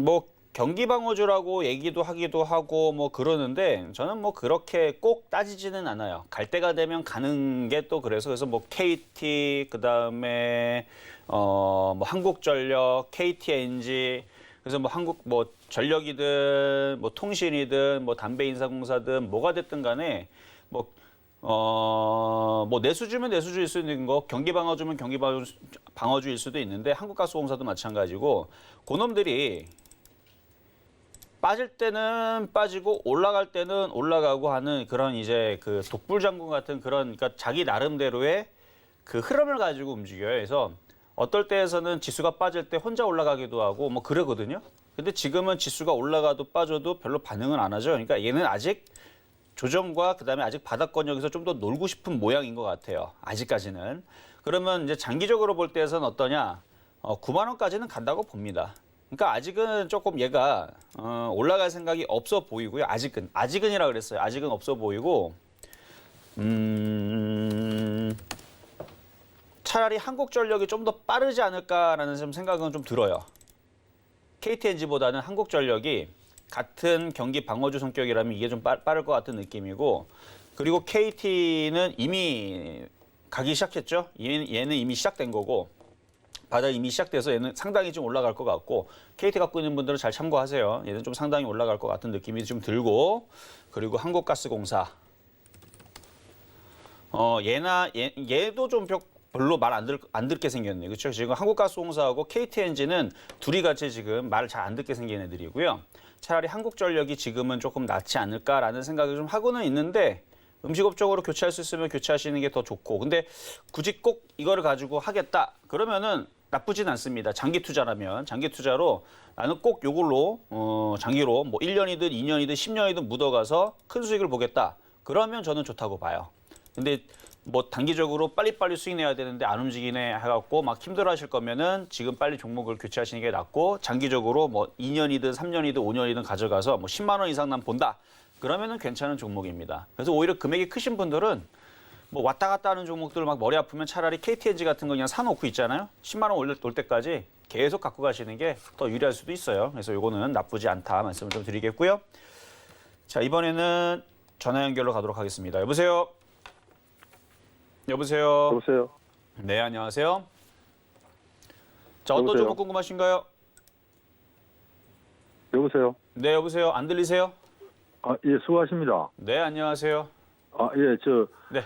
뭐 경기 방어주라고 얘기도 하기도 하고 뭐 그러는데 저는 뭐 그렇게 꼭 따지지는 않아요. 갈 때가 되면 가는 게 또 그래서 뭐 KT 그다음에 뭐 한국전력, KTNG 그래서 뭐 한국 뭐 전력이든 뭐 통신이든 뭐 담배인사공사든 뭐가 됐든 간에 뭐 내수주면 내수주일 수도 있는 거, 경기 방어주면 경기 방어주일 수도 있는데 한국가스공사도 마찬가지고 그놈들이 빠질 때는 빠지고 올라갈 때는 올라가고 하는 그런 이제 그 독불장군 같은 그런 그러니까 자기 나름대로의 그 흐름을 가지고 움직여요. 그래서 어떨 때에서는 지수가 빠질 때 혼자 올라가기도 하고 뭐 그러거든요. 근데 지금은 지수가 올라가도 빠져도 별로 반응은 안 하죠. 그러니까 얘는 아직 조정과 그다음에 아직 바닥권역에서 좀 더 놀고 싶은 모양인 것 같아요. 아직까지는. 그러면 이제 장기적으로 볼 때에서는 어떠냐? 9만 원까지는 간다고 봅니다. 그러니까 아직은 조금 얘가 올라갈 생각이 없어 보이고요. 아직은이라 그랬어요. 아직은 없어 보이고 차라리 한국전력이 좀 더 빠르지 않을까라는 좀 생각은 좀 들어요. KTNG보다는 한국전력이 같은 경기 방어주 성격이라면 이게 좀 빠를 것 같은 느낌이고 그리고 KT는 이미 가기 시작했죠. 얘는 이미 시작된 거고 바닥 이미 시작돼서 얘는 상당히 좀 올라갈 것 같고 KT 갖고 있는 분들은 잘 참고하세요. 얘는 좀 상당히 올라갈 것 같은 느낌이 좀 들고 그리고 한국가스공사 얘도 좀 별로 말 안 듣게 생겼네. 그렇죠? 지금 한국가스공사하고 KTNG는 둘이 같이 지금 말을 잘 안 듣게 생긴 애들이고요. 차라리 한국전력이 지금은 조금 낫지 않을까라는 생각이 좀 하고는 있는데 음식업적으로 교체할 수 있으면 교체하시는 게 더 좋고 근데 굳이 꼭 이거를 가지고 하겠다 그러면은 나쁘진 않습니다. 장기 투자라면 장기 투자로 나는 꼭 요걸로 장기로 뭐 1년이든 2년이든 10년이든 묻어가서 큰 수익을 보겠다. 그러면 저는 좋다고 봐요. 근데 뭐 단기적으로 빨리빨리 수익 내야 되는데 안 움직이네 해갖고 막 힘들어하실 거면은 지금 빨리 종목을 교체하시는 게 낫고 장기적으로 뭐 2년이든 3년이든 5년이든 가져가서 뭐 10만 원 이상 난 본다. 그러면은 괜찮은 종목입니다. 그래서 오히려 금액이 크신 분들은 뭐 왔다 갔다 하는 종목들 막 머리 아프면 차라리 KTNG 같은 거 그냥 사놓고 있잖아요. 10만 원 올 때까지 계속 갖고 가시는 게 더 유리할 수도 있어요. 그래서 요거는 나쁘지 않다 말씀을 좀 드리겠고요. 자, 이번에는 전화 연결로 가도록 하겠습니다. 여보세요? 여보세요? 여보세요? 네, 안녕하세요. 자, 어떤 여보세요? 종목 궁금하신가요? 여보세요? 네, 여보세요. 안 들리세요? 아, 예, 수고하십니다. 네, 안녕하세요. 아, 예, 네.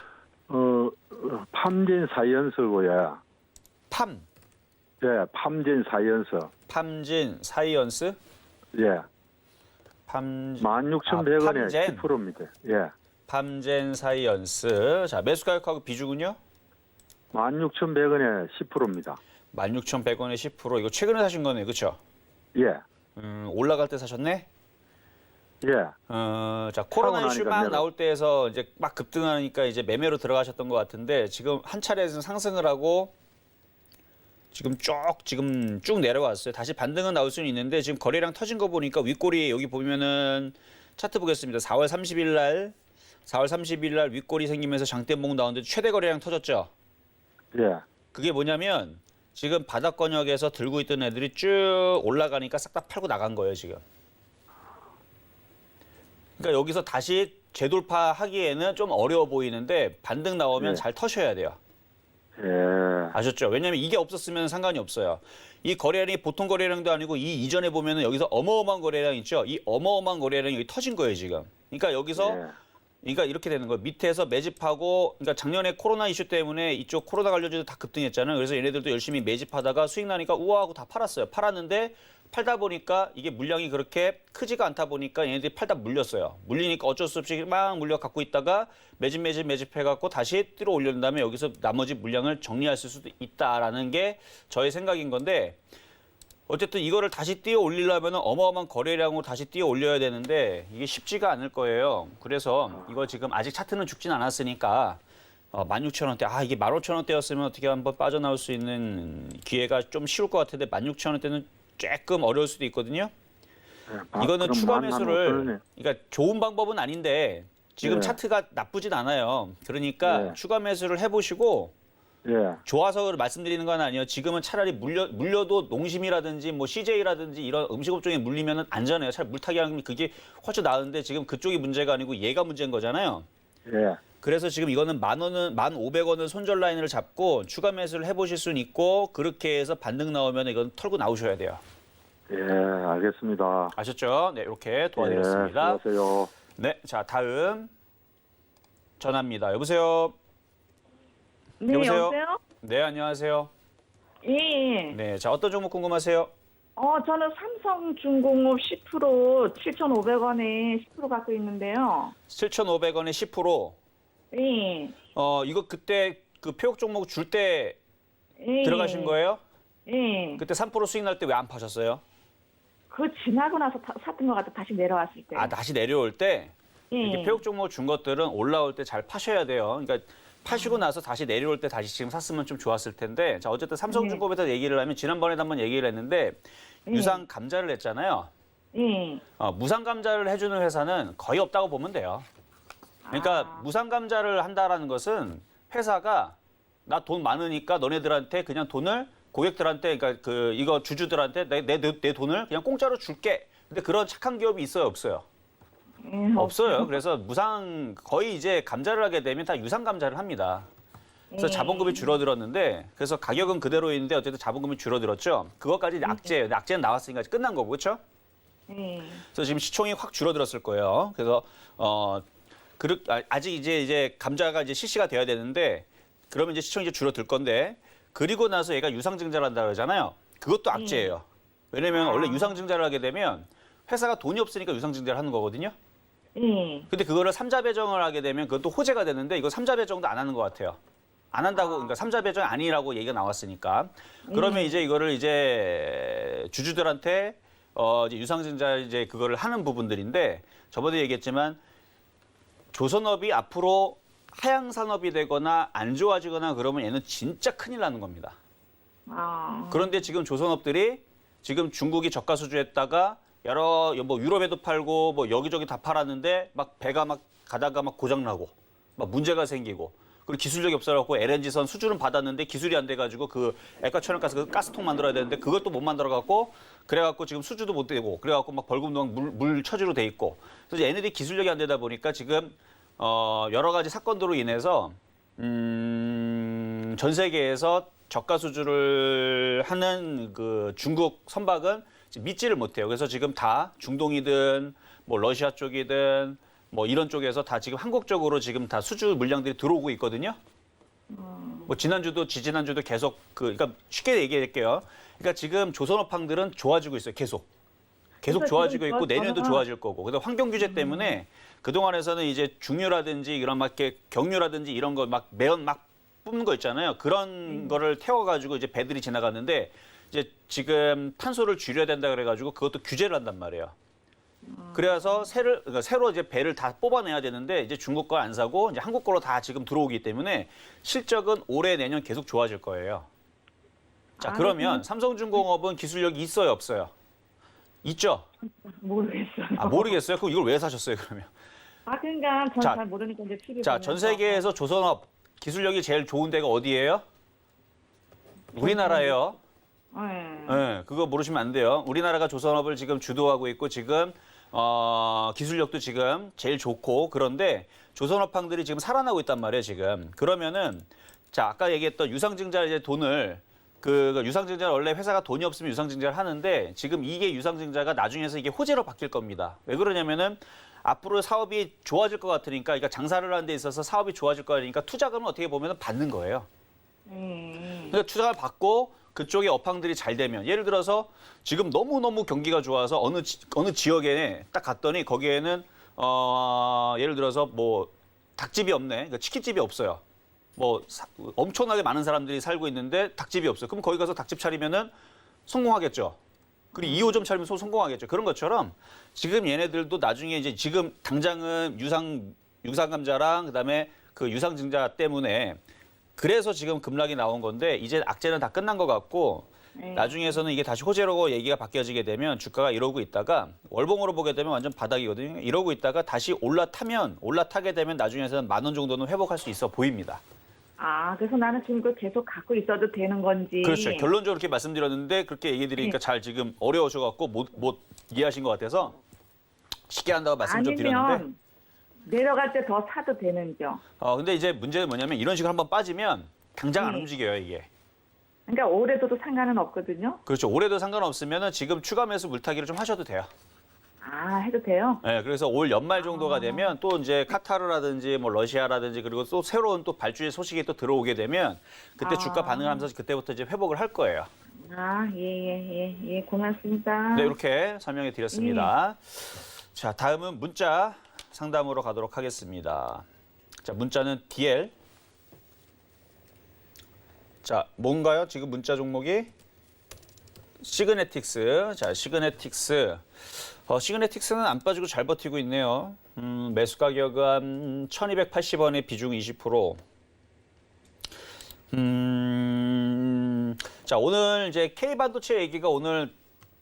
팜진 사이언스고요. 예. 팜진 사이언스. 팜진 사이언스? 예. 16,100원에 팜젠. 10%입니다. 예. 팜젠 사이언스. 자, 매수 가격하고 비중은요? 16,100원에 10%입니다. 16,100원에 10%. 이거 최근에 사신 거네요. 그렇죠? 예. 올라갈 때 사셨네? 예. 자, 코로나 사고 이슈 나니까 막 매로. 나올 때에서 이제 막 급등하니까 이제 매매로 들어가셨던 것 같은데 지금 한 차례에서 상승을 하고 지금 쭉 내려왔어요. 다시 반등은 나올 수는 있는데 지금 거래량 터진 거 보니까 윗꼬리 여기 보면은 차트 보겠습니다. 4월 30일 날 윗꼬리 생기면서 장대목 나오는데 최대 거래량 터졌죠. 예. 그게 뭐냐면 지금 바닥권역에서 들고 있던 애들이 쭉 올라가니까 싹 다 팔고 나간 거예요, 지금. 그러니까 여기서 다시 재돌파하기에는 좀 어려워 보이는데 반등 나오면 네. 잘 터셔야 돼요. 예. 아셨죠? 왜냐하면 이게 없었으면 상관이 없어요. 이 거래량이 보통 거래량도 아니고 이 이전에 보면은 여기서 어마어마한 거래량 있죠? 이 어마어마한 거래량이 여기 터진 거예요, 지금. 그러니까 여기서 예. 그러니까 이렇게 되는 거예요. 밑에서 매집하고, 그러니까 작년에 코로나 이슈 때문에 이쪽 코로나 관련주도 다 급등했잖아요. 그래서 얘네들도 열심히 매집하다가 수익 나니까 우와 하고 다 팔았어요. 팔았는데 팔다 보니까 이게 물량이 그렇게 크지가 않다 보니까 얘네들이 팔다 물렸어요. 물리니까 어쩔 수 없이 막 물려 갖고 있다가 매집해갖고 다시 뛰어 올린 다음에 여기서 나머지 물량을 정리할 수도 있다라는 게 저의 생각인 건데, 어쨌든 이거를 다시 뛰어 올리려면 어마어마한 거래량으로 다시 뛰어 올려야 되는데 이게 쉽지가 않을 거예요. 그래서 이거 지금 아직 차트는 죽진 않았으니까 16,000원대, 이게 15,000원대였으면 어떻게 한번 빠져나올 수 있는 기회가 좀 쉬울 것 같은데 16,000원대는 조금 어려울 수도 있거든요. 이거는 그럼 추가 15,000원 매수를, 그러니까 좋은 방법은 아닌데 지금 예. 차트가 나쁘진 않아요. 그러니까 예. 추가 매수를 해보시고, 예. 좋아서 말씀드리는 건 아니에요. 지금은 차라리 물려도 농심이라든지 뭐 CJ라든지 이런 음식업종에 물리면 안전해요. 차라리 물타기 하면 그게 훨씬 나은데 지금 그쪽이 문제가 아니고 얘가 문제인 거잖아요. 예. 그래서 지금 이거는 10,000원은 1,500원은 손절 라인을 잡고 추가 매수를 해보실 수는 있고, 그렇게 해서 반등 나오면 이건 털고 나오셔야 돼요. 예, 알겠습니다. 아셨죠? 네, 이렇게 도와드렸습니다. 예, 수고하세요. 네, 자 다음 전화입니다. 여보세요? 네, 여보세요? 여보세요? 네, 안녕하세요. 예. 네, 자 어떤 종목 궁금하세요? 저는 삼성중공업 10% 7,500원에 10% 갖고 있는데요. 7,500원에 10%. 예. 이거 그때 그 폐업 종목 줄 때 예. 들어가신 거예요? 예. 그때 3% 수익 날 때 왜 안 파셨어요? 그 지나고 나서 샀던 것 같아. 다시 내려왔을 때. 다시 내려올 때 이렇게 예. 폐업 종목 준 것들은 올라올 때 잘 파셔야 돼요. 그러니까 파시고 나서 다시 내려올 때 다시 지금 샀으면 좀 좋았을 텐데, 자 어쨌든 삼성중공업에서 얘기를 하면 지난번에도 한번 얘기를 했는데 유상 감자를 했잖아요. 예. 무상 감자를 해주는 회사는 거의 없다고 보면 돼요. 그러니까 무상 감자를 한다라는 것은 회사가 나 돈 많으니까 너네들한테 그냥 돈을 고객들한테, 그러니까 이거 주주들한테 내 돈을 그냥 공짜로 줄게. 근데 그런 착한 기업이 있어요, 없어요? 없어요. 그래서 무상, 거의 이제 감자를 하게 되면 다 유상 감자를 합니다. 그래서 자본금이 줄어들었는데, 그래서 가격은 그대로인데 어쨌든 자본금이 줄어들었죠. 그것까지 악재예요. 근데 악재는 나왔으니까 이제 끝난 거고, 그렇죠? 그래서 지금 시총이 확 줄어들었을 거예요. 그래서 아직 이제 감자가 이제 실시가 돼야 되는데, 그러면 이제 시총이 이제 줄어들 건데, 그리고 나서 얘가 유상증자를 한다 그러잖아요. 그것도 악재예요. 왜냐면 원래 유상증자를 하게 되면 회사가 돈이 없으니까 유상증자를 하는 거거든요. 근데 그거를 삼자 배정을 하게 되면 그것도 호재가 되는데, 이거 삼자 배정도 안 하는 것 같아요. 안 한다고, 그러니까 삼자 배정 아니라고 얘기가 나왔으니까. 그러면 이제 이거를 이제 주주들한테 이제 유상증자 이제 그거를 하는 부분들인데, 저번에 얘기했지만 조선업이 앞으로 하향 산업이 되거나 안 좋아지거나 그러면 얘는 진짜 큰일 나는 겁니다. 그런데 지금 조선업들이 지금 중국이 저가 수주했다가 여러 뭐 유럽에도 팔고 뭐 여기저기 다 팔았는데 막 배가 막 가다가 막 고장 나고 막 문제가 생기고, 그리고 기술력이 없어갖고 LNG선 수주는 받았는데 기술이 안 돼가지고 그 액화천연가스 그 가스통 만들어야 되는데 그것도 못 만들어갖고, 그래갖고 지금 수주도 못 되고, 그래갖고 막 벌금도 물 처지로 돼 있고, 그래서 얘네들이 기술력이 안 되다 보니까 지금 여러 가지 사건들로 인해서 전 세계에서 저가 수주를 하는 그 중국 선박은 믿지를 못해요. 그래서 지금 다 중동이든 뭐 러시아 쪽이든 뭐 이런 쪽에서 다 지금 한국 쪽으로 지금 다 수주 물량들이 들어오고 있거든요. 뭐 지난주도 지지난주도 계속 그러니까 쉽게 얘기할게요. 그러니까 지금 조선업황들은 좋아지고 있어요. 계속 그러니까 좋아지고 있고 지금 내년도 저는- 좋아질 거고. 그래서 환경 규제 때문에 그동안에서는 이제 중유라든지 이런 막 이렇게 경유라든지 이런 거 막 매연 막 뽑는 거 있잖아요. 그런 거를 태워가지고 이제 배들이 지나갔는데, 이제 지금 탄소를 줄여야 된다 그래가지고 그것도 규제를 한단 말이에요. 그래서 새로 이제 배를 다 뽑아내야 되는데, 이제 중국 거 안 사고 이제 한국 거로 다 지금 들어오기 때문에 실적은 올해 내년 계속 좋아질 거예요. 자, 그러면 삼성중공업은 기술력이 있어요, 없어요? 있죠? 모르겠어요. 모르겠어요? 그럼 이걸 왜 사셨어요, 그러면? 그러니까 저는 자, 잘 모르니까 이제 TV 자, 전 세계에서 조선업 기술력이 제일 좋은 데가 어디예요? 우리나라예요. 네. 네, 그거 모르시면 안 돼요. 우리나라가 조선업을 지금 주도하고 있고 지금 기술력도 지금 제일 좋고 그런데 조선업황들이 지금 살아나고 있단 말이에요, 지금. 그러면은 자, 아까 얘기했던 유상증자 이제 돈을 그 유상증자 원래 회사가 돈이 없으면 유상증자를 하는데 지금 이게 유상증자가 나중에서 이게 호재로 바뀔 겁니다. 왜 그러냐면은 앞으로 사업이 좋아질 것 같으니까 그러니까 장사를 하는 데 있어서 사업이 좋아질 거니까 투자금을 어떻게 보면 받는 거예요. 그러니까 투자를 받고 그쪽에 업황들이 잘 되면 예를 들어서 지금 너무너무 경기가 좋아서 어느 지역에 딱 갔더니 거기에는 예를 들어서 뭐 닭집이 없네. 그러니까 치킨집이 없어요. 뭐 엄청나게 많은 사람들이 살고 있는데 닭집이 없어요. 그럼 거기 가서 닭집 차리면은 성공하겠죠. 그리고 2호점 차리면 성공하겠죠. 그런 것처럼 지금 얘네들도 나중에 이제 지금 당장은 유상감자랑 그다음에 그 유상증자 때문에 그래서 지금 급락이 나온 건데 이제 악재는 다 끝난 것 같고 나중에서는 이게 다시 호재로 얘기가 바뀌어지게 되면 주가가 이러고 있다가 월봉으로 보게 되면 완전 바닥이거든요. 이러고 있다가 다시 올라타게 되면 나중에서는 10,000원 정도는 회복할 수 있어 보입니다. 아, 그래서 나는 지금 그 계속 갖고 있어도 되는 건지. 그렇죠. 결론적으로 이렇게 말씀드렸는데 그렇게 얘기 드리니까 잘 지금 어려우셔갖고 못 이해하신 것 같아서 쉽게 한다고 말씀 좀 드렸는데. 아니면 내려갈 때 더 사도 되는죠. 근데 이제 문제는 뭐냐면 이런 식으로 한번 빠지면 당장 안 움직여요, 이게. 그러니까 올해도 상관은 없거든요. 그렇죠. 올해도 상관없으면은 지금 추가 매수 물타기를 좀 하셔도 돼요. 아, 해도 돼요? 네, 그래서 올 연말 정도가 되면 또 이제 카타르라든지 뭐 러시아라든지 그리고 또 새로운 또 발주의 소식이 또 들어오게 되면 그때 주가 반응하면서 그때부터 이제 회복을 할 거예요. 아, 예, 고맙습니다. 네, 이렇게 설명해 드렸습니다. 자, 다음은 문자 상담으로 가도록 하겠습니다. 자, 문자는 DL. 자, 뭔가요? 지금 문자 종목이? 시그네틱스. 자, 시그네틱스. 시그네틱스는 안 빠지고 잘 버티고 있네요. 매수 가격은 1,280원에 비중 20%. 자, 오늘 이제 K반도체 얘기가 오늘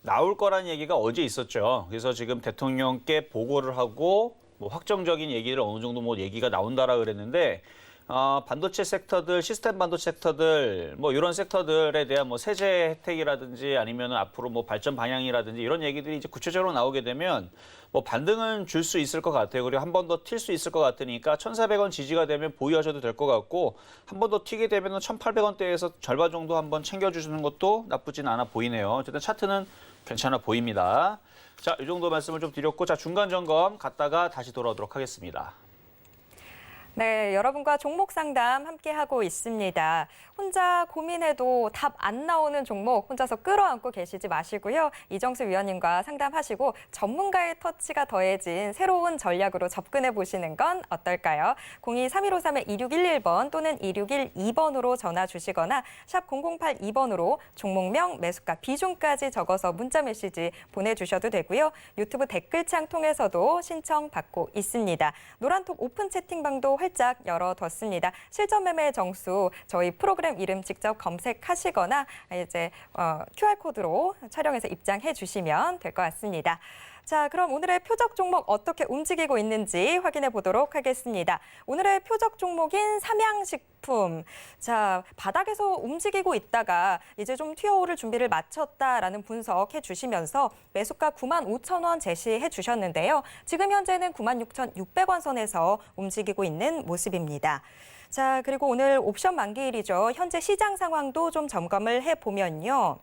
나올 거라는 얘기가 어제 있었죠. 그래서 지금 대통령께 보고를 하고 뭐 확정적인 얘기를 어느 정도 뭐 얘기가 나온다라 그랬는데 반도체 섹터들, 시스템 반도체 섹터들 뭐 이런 섹터들에 대한 뭐 세제 혜택이라든지 아니면 앞으로 뭐 발전 방향이라든지 이런 얘기들이 이제 구체적으로 나오게 되면 뭐 반등은 줄 수 있을 것 같아요. 그리고 한 번 더 튈 수 있을 것 같으니까 1,400원 지지가 되면 보유하셔도 될 것 같고 한 번 더 튀게 되면 1,800원대에서 절반 정도 한번 챙겨주시는 것도 나쁘진 않아 보이네요. 어쨌든 차트는 괜찮아 보입니다. 자, 이 정도 말씀을 좀 드렸고 자, 중간 점검 갔다가 다시 돌아오도록 하겠습니다. 네, 여러분과 종목 상담 함께하고 있습니다. 혼자 고민해도 답 안 나오는 종목 혼자서 끌어안고 계시지 마시고요. 이정수 위원님과 상담하시고 전문가의 터치가 더해진 새로운 전략으로 접근해 보시는 건 어떨까요? 02-3153-2611번 또는 2612번으로 전화 주시거나 샵 0082번으로 종목명, 매수가, 비중까지 적어서 문자 메시지 보내주셔도 되고요. 유튜브 댓글창 통해서도 신청받고 있습니다. 노란톡 오픈 채팅방도 활짝 열어뒀습니다. 실전 매매 정수 저희 프로그램 이름 직접 검색하시거나 이제 QR코드로 촬영해서 입장해 주시면 될 것 같습니다. 자, 그럼 오늘의 표적 종목 어떻게 움직이고 있는지 확인해 보도록 하겠습니다. 오늘의 표적 종목인 삼양식품. 자, 바닥에서 움직이고 있다가 이제 좀 튀어오를 준비를 마쳤다라는 분석해 주시면서 매수가 95,000원 제시해 주셨는데요. 지금 현재는 96,600원 선에서 움직이고 있는 모습입니다. 자, 그리고 오늘 옵션 만기일이죠. 현재 시장 상황도 좀 점검을 해보면요.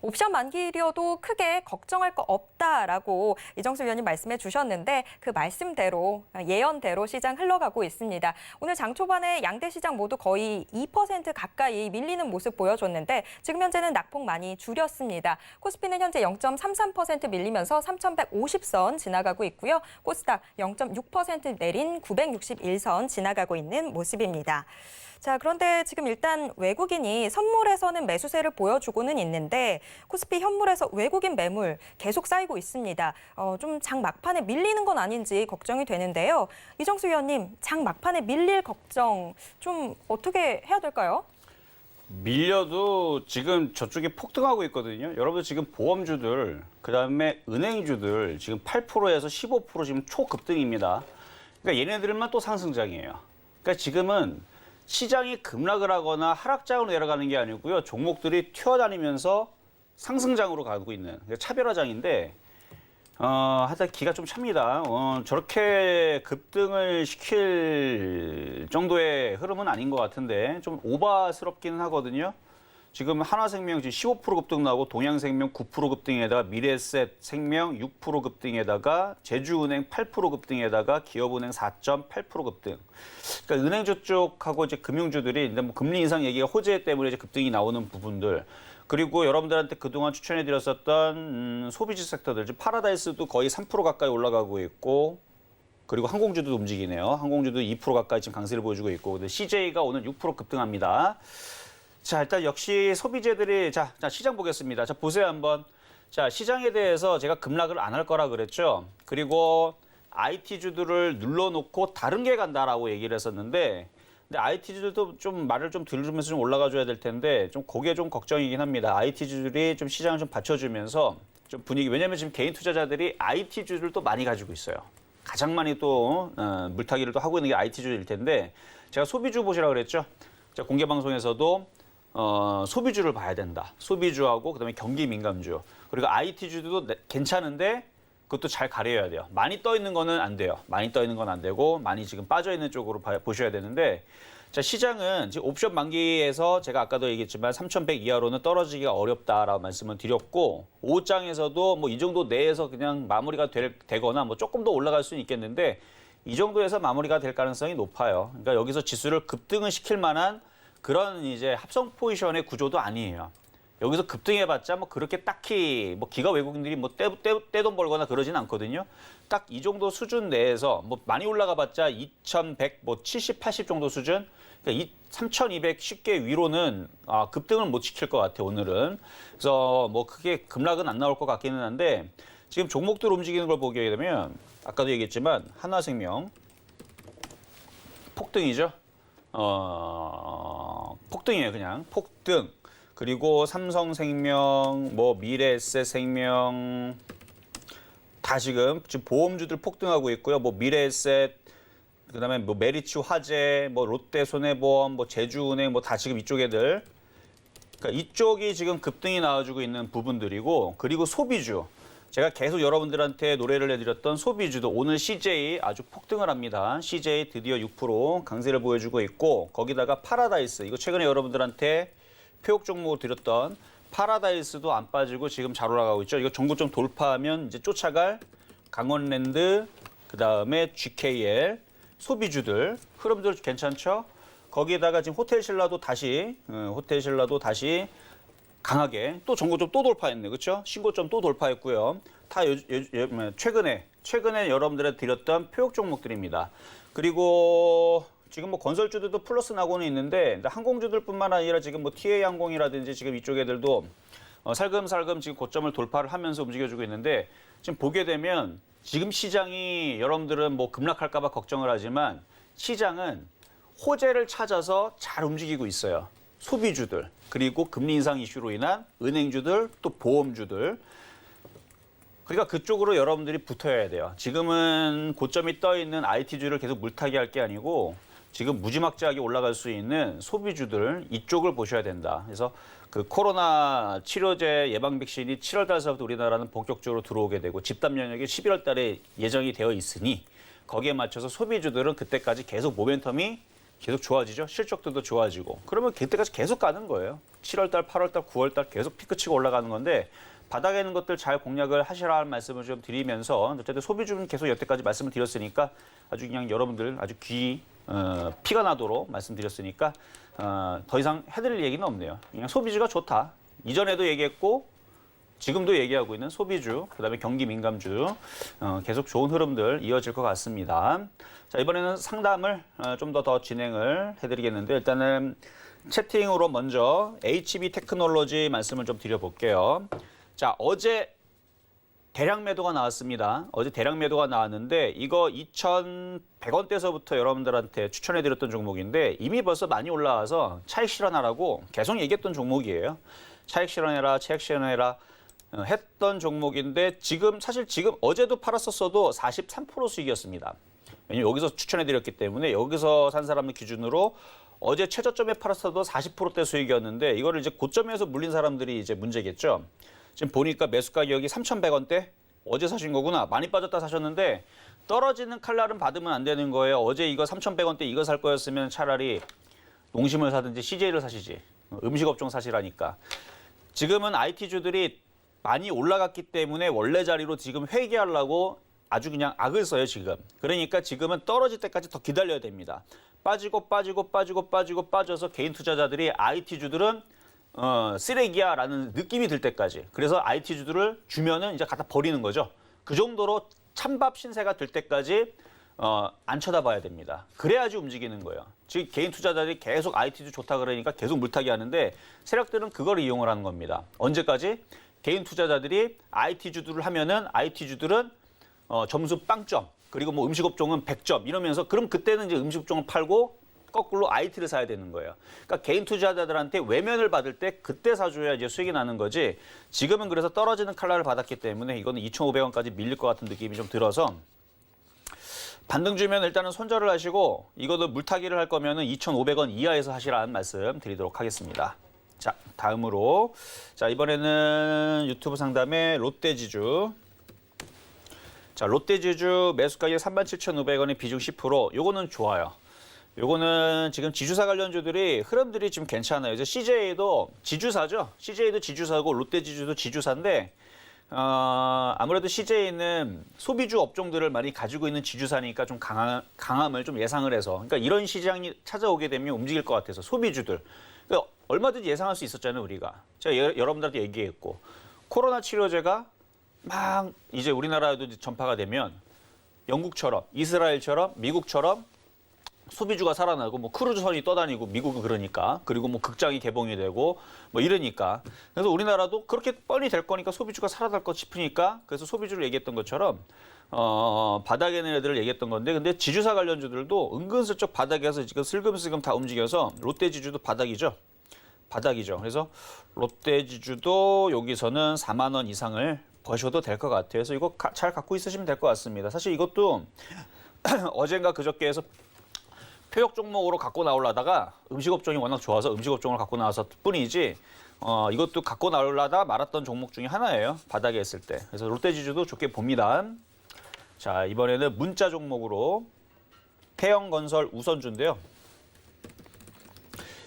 옵션 만기일이어도 크게 걱정할 거 없다라고 이정수 위원님 말씀해 주셨는데 그 말씀대로 예언대로 시장 흘러가고 있습니다. 오늘 장 초반에 양대 시장 모두 거의 2% 가까이 밀리는 모습 보여줬는데 지금 현재는 낙폭 많이 줄였습니다. 코스피는 현재 0.33% 밀리면서 3,150선 지나가고 있고요. 코스닥 0.6% 내린 961선 지나가고 있는 모습입니다. 자, 그런데 지금 일단 외국인이 선물에서는 매수세를 보여주고는 있는데 코스피 현물에서 외국인 매물 계속 쌓이고 있습니다. 좀 장 막판에 밀리는 건 아닌지 걱정이 되는데요. 이정수 위원님, 장 막판에 밀릴 걱정 좀 어떻게 해야 될까요? 밀려도 지금 저쪽에 폭등하고 있거든요. 여러분들 지금 보험주들, 그다음에 은행주들 지금 8%에서 15% 지금 초급등입니다. 그러니까 얘네들만 또 상승장이에요. 그러니까 지금은 시장이 급락을 하거나 하락장으로 내려가는 게 아니고요. 종목들이 튀어다니면서 상승장으로 가고 있는 차별화장인데 하여튼 기가 좀 찹니다. 저렇게 급등을 시킬 정도의 흐름은 아닌 것 같은데 좀 오바스럽기는 하거든요. 지금 하나생명 지금 15% 급등 나오고 동양생명 9% 급등에다가 미래에셋생명 6% 급등에다가 제주은행 8% 급등에다가 기업은행 4.8% 급등. 그러니까 은행주 쪽하고 이제 금융주들이 이제 뭐 금리 인상 얘기가 호재 때문에 이제 급등이 나오는 부분들. 그리고 여러분들한테 그동안 추천해드렸었던 소비주 섹터들, 지금 파라다이스도 거의 3% 가까이 올라가고 있고, 그리고 항공주도 움직이네요. 항공주도 2% 가까이 지금 강세를 보여주고 있고, 근데 CJ가 오늘 6% 급등합니다. 자, 일단 역시 소비재들이 자 시장 보겠습니다. 자, 보세요 한번. 자, 시장에 대해서 제가 급락을 안 할 거라 그랬죠. 그리고 IT주들을 눌러놓고 다른 게 간다라고 얘기를 했었는데, 근데 IT주들도 좀 말을 좀 들으면서 좀 올라가 줘야 될 텐데 좀 그게 좀 걱정이긴 합니다. IT주들이 좀 시장을 좀 받쳐주면서 좀 분위기, 왜냐면 지금 개인 투자자들이 IT주를 또 많이 가지고 있어요. 가장 많이 또 물타기를 또 하고 있는 게 IT주일 텐데, 제가 소비주 보시라고 그랬죠. 자, 공개 방송에서도 소비주를 봐야 된다. 소비주하고 그다음에 경기 민감주. 그리고 IT주도 괜찮은데 그것도 잘 가려야 돼요. 많이 떠 있는 거는 안 돼요. 많이 떠 있는 건 안 되고 많이 지금 빠져 있는 쪽으로 보셔야 되는데, 자, 시장은 지금 옵션 만기에서 제가 아까도 얘기했지만 3,100 이하로는 떨어지기가 어렵다라고 말씀을 드렸고, 5장에서도 뭐 이 정도 내에서 그냥 마무리가 되거나 뭐 조금 더 올라갈 수는 있겠는데 이 정도에서 마무리가 될 가능성이 높아요. 그러니까 여기서 지수를 급등을 시킬 만한 그런 이제 합성 포지션의 구조도 아니에요. 여기서 급등해봤자 뭐 그렇게 딱히 뭐 기가 외국인들이 뭐 떼돈 벌거나 그러진 않거든요. 딱 이 정도 수준 내에서 뭐 많이 올라가봤자 2,100, 뭐 70, 80 정도 수준. 그러니까 3,200 쉽게 위로는 급등을 못 시킬 것 같아요, 오늘은. 그래서 뭐 크게 급락은 안 나올 것 같기는 한데, 지금 종목들 움직이는 걸 보게 되면 아까도 얘기했지만 한화생명 폭등이죠. 폭등이에요, 그냥 폭등. 그리고 삼성생명, 뭐 미래에셋생명 다 지금 보험주들 폭등하고 있고요. 뭐 미래에셋, 그다음에 뭐 메리츠 화재, 뭐 롯데손해보험, 뭐 제주은행, 뭐 다 지금 이쪽 애들. 그러니까 이쪽이 지금 급등이 나와주고 있는 부분들이고, 그리고 소비주. 제가 계속 여러분들한테 노래를 해드렸던 소비주도 오늘 CJ 아주 폭등을 합니다. CJ 드디어 6% 강세를 보여주고 있고, 거기다가 파라다이스, 이거 최근에 여러분들한테 표적 종목을 드렸던 파라다이스도 안 빠지고 지금 잘 올라가고 있죠. 이거 전고점 돌파하면 이제 쫓아갈 강원랜드, 그 다음에 GKL, 소비주들 흐름들 괜찮죠? 거기에다가 지금 호텔신라도 다시 강하게 또 전고점 또 돌파했네, 그렇죠? 신고점 또 돌파했고요. 다 최근에 여러분들한테 드렸던 표적 종목들입니다. 그리고 지금 뭐 건설주들도 플러스 나고는 있는데, 항공주들뿐만 아니라 지금 뭐 TA 항공이라든지 지금 이쪽 애들도 살금살금 지금 고점을 돌파를 하면서 움직여주고 있는데, 지금 보게 되면 지금 시장이 여러분들은 뭐 급락할까봐 걱정을 하지만 시장은 호재를 찾아서 잘 움직이고 있어요. 소비주들, 그리고 금리 인상 이슈로 인한 은행주들, 또 보험주들. 그러니까 그쪽으로 여러분들이 붙어야 돼요. 지금은 고점이 떠 있는 IT주를 계속 물타기 할 게 아니고 지금 무지막지하게 올라갈 수 있는 소비주들, 이쪽을 보셔야 된다. 그래서 그 코로나 치료제 예방 백신이 7월 달서부터 우리나라는 본격적으로 들어오게 되고 집단 면역이 11월 달에 예정이 되어 있으니 거기에 맞춰서 소비주들은 그때까지 계속 모멘텀이 계속 좋아지죠. 실적들도 좋아지고. 그러면 그때까지 계속 가는 거예요. 7월 달, 8월 달, 9월 달 계속 피크 치고 올라가는 건데, 바닥에 있는 것들 잘 공략을 하시라는 말씀을 좀 드리면서, 어쨌든 소비주는 계속 여태까지 말씀을 드렸으니까 아주 그냥 여러분들 아주 피가 나도록 말씀드렸으니까 더 이상 해드릴 얘기는 없네요. 그냥 소비주가 좋다. 이전에도 얘기했고 지금도 얘기하고 있는 소비주, 그다음에 경기 민감주 계속 좋은 흐름들 이어질 것 같습니다. 자, 이번에는 상담을 좀 더 진행을 해드리겠는데, 일단은 채팅으로 먼저 HB 테크놀로지 말씀을 좀 드려볼게요. 자, 어제 대량 매도가 나왔습니다. 어제 대량 매도가 나왔는데 이거 2,100원대서부터 여러분들한테 추천해드렸던 종목인데 이미 벌써 많이 올라와서 차익 실현하라고 계속 얘기했던 종목이에요. 차익 실현해라, 차익 실현해라 했던 종목인데 사실 지금 어제도 팔았었어도 43% 수익이었습니다. 왜냐면 여기서 추천해드렸기 때문에 여기서 산 사람을 기준으로 어제 최저점에 팔았어도 40%대 수익이었는데 이거를 이제 고점에서 물린 사람들이 이제 문제겠죠. 지금 보니까 매수 가격이 3,100원대? 어제 사신 거구나. 많이 빠졌다 사셨는데 떨어지는 칼날은 받으면 안 되는 거예요. 어제 이거 3,100원대 이거 살 거였으면 차라리 농심을 사든지 CJ를 사시지. 음식업종 사시라니까. 지금은 IT주들이 많이 올라갔기 때문에 원래 자리로 지금 회귀하려고 아주 그냥 악을 써요, 지금. 그러니까 지금은 떨어질 때까지 더 기다려야 됩니다. 빠져서 개인 투자자들이 IT주들은 쓰레기야라는 느낌이 들 때까지. 그래서 IT주들을 주면은 이제 갖다 버리는 거죠. 그 정도로 찬밥 신세가 들 때까지 안 쳐다봐야 됩니다. 그래야지 움직이는 거예요. 즉 개인 투자자들이 계속 IT주 좋다 그러니까 계속 물타기 하는데 세력들은 그걸 이용을 하는 겁니다. 언제까지? 개인 투자자들이 IT주들을 하면은 IT주들은 점수 빵점, 그리고 뭐 음식업종은 100점 이러면서 그럼 그때는 이제 음식업종을 팔고 거꾸로 IT를 사야 되는 거예요. 그러니까 개인 투자자들한테 외면을 받을 때 그때 사줘야 이제 수익이 나는 거지. 지금은 그래서 떨어지는 칼날을 받았기 때문에 이거는 2,500원까지 밀릴 것 같은 느낌이 좀 들어서 반등 주면 일단은 손절을 하시고 이것도 물타기를 할 거면은 2,500원 이하에서 하시라는 말씀 드리도록 하겠습니다. 자, 다음으로 자 이번에는 유튜브 상담의 롯데지주. 자, 롯데지주 매수 가격 37,500원에 비중 10%. 요거는 좋아요. 요거는 지금 지주사 관련주들이 흐름들이 지금 괜찮아요. 이제 CJ도 지주사죠. CJ도 지주사고 롯데지주도 지주사인데 아무래도 CJ는 소비주 업종들을 많이 가지고 있는 지주사니까 좀 강함을 좀 예상을 해서 그러니까 이런 시장이 찾아오게 되면 움직일 것 같아서 소비주들 그러니까 얼마든지 예상할 수 있었잖아요. 우리가 제가 여러분들한테 얘기했고 코로나 치료제가 막 이제 우리나라에도 전파가 되면 영국처럼 이스라엘처럼 미국처럼 소비주가 살아나고 뭐 크루즈선이 떠다니고 미국은 그러니까 그리고 뭐 극장이 개봉이 되고 뭐 이러니까 그래서 우리나라도 그렇게 뻔히 될 거니까 소비주가 살아날 것 싶으니까 그래서 소비주를 얘기했던 것처럼 바닥에 있는 애들을 얘기했던 건데 근데 지주사 관련주들도 은근슬쩍 바닥에서 지금 슬금슬금 다 움직여서 롯데지주도 바닥이죠. 그래서 롯데지주도 여기서는 4만 원 이상을 버셔도 될 것 같아요. 그래서 이거 잘 갖고 있으시면 될 것 같습니다. 사실 이것도 어젠가 그저께에서 표적 종목으로 갖고 나오려다가 음식업종이 워낙 좋아서 음식업종을 갖고 나왔을 뿐이지 이것도 갖고 나오려다 말았던 종목 중에 하나예요. 바닥에 있을 때. 그래서 롯데지주도 좋게 봅니다. 자, 이번에는 문자 종목으로 태영건설 우선주인데요.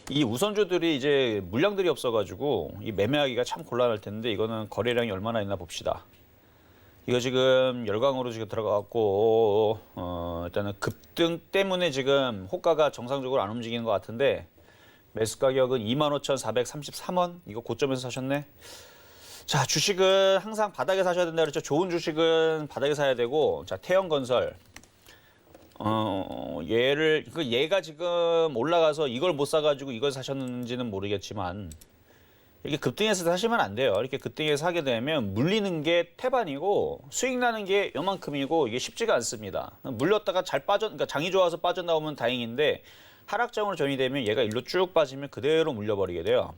이 우선주들이 이제 물량들이 없어가지고 이 매매하기가 참 곤란할 텐데 이거는 거래량이 얼마나 있나 봅시다. 이거 지금 열강으로 지금 들어가갖고 일단은 급등 때문에 지금 호가가 정상적으로 안 움직이는 것 같은데 매수 가격은 25,433원. 이거 고점에서 사셨네. 자, 주식은 항상 바닥에 사셔야 된다 그랬죠. 좋은 주식은 바닥에 사야 되고 자, 태영건설 얘가 지금 올라가서 이걸 못 사가지고 이걸 사셨는지는 모르겠지만 이렇게 급등해서 사시면 안 돼요. 이렇게 급등해서 사게 되면 물리는 게 태반이고 수익 나는 게 요만큼이고 이게 쉽지가 않습니다. 물렸다가 그러니까 장이 좋아서 빠져나오면 다행인데 하락장으로 전이 되면 얘가 일로 쭉 빠지면 그대로 물려버리게 돼요.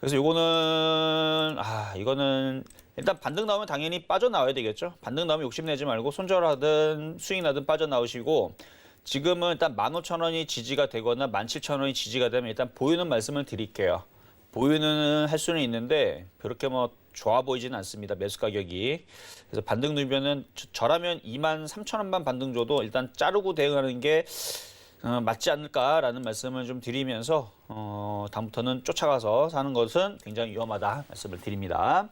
그래서 이거는 일단 반등 나오면 당연히 빠져나와야 되겠죠. 반등 나오면 욕심내지 말고 손절하든 수익 나든 빠져나오시고 지금은 일단 15,000원이 지지가 되거나 17,000원이 지지가 되면 일단 보유는 말씀을 드릴게요. 보유는 할 수는 있는데 그렇게 뭐 좋아 보이지는 않습니다. 매수 가격이. 그래서 반등 누면은 저라면 23,000원만 반등 줘도 일단 자르고 대응하는 게 맞지 않을까라는 말씀을 좀 드리면서 다음부터는 쫓아가서 사는 것은 굉장히 위험하다 말씀을 드립니다.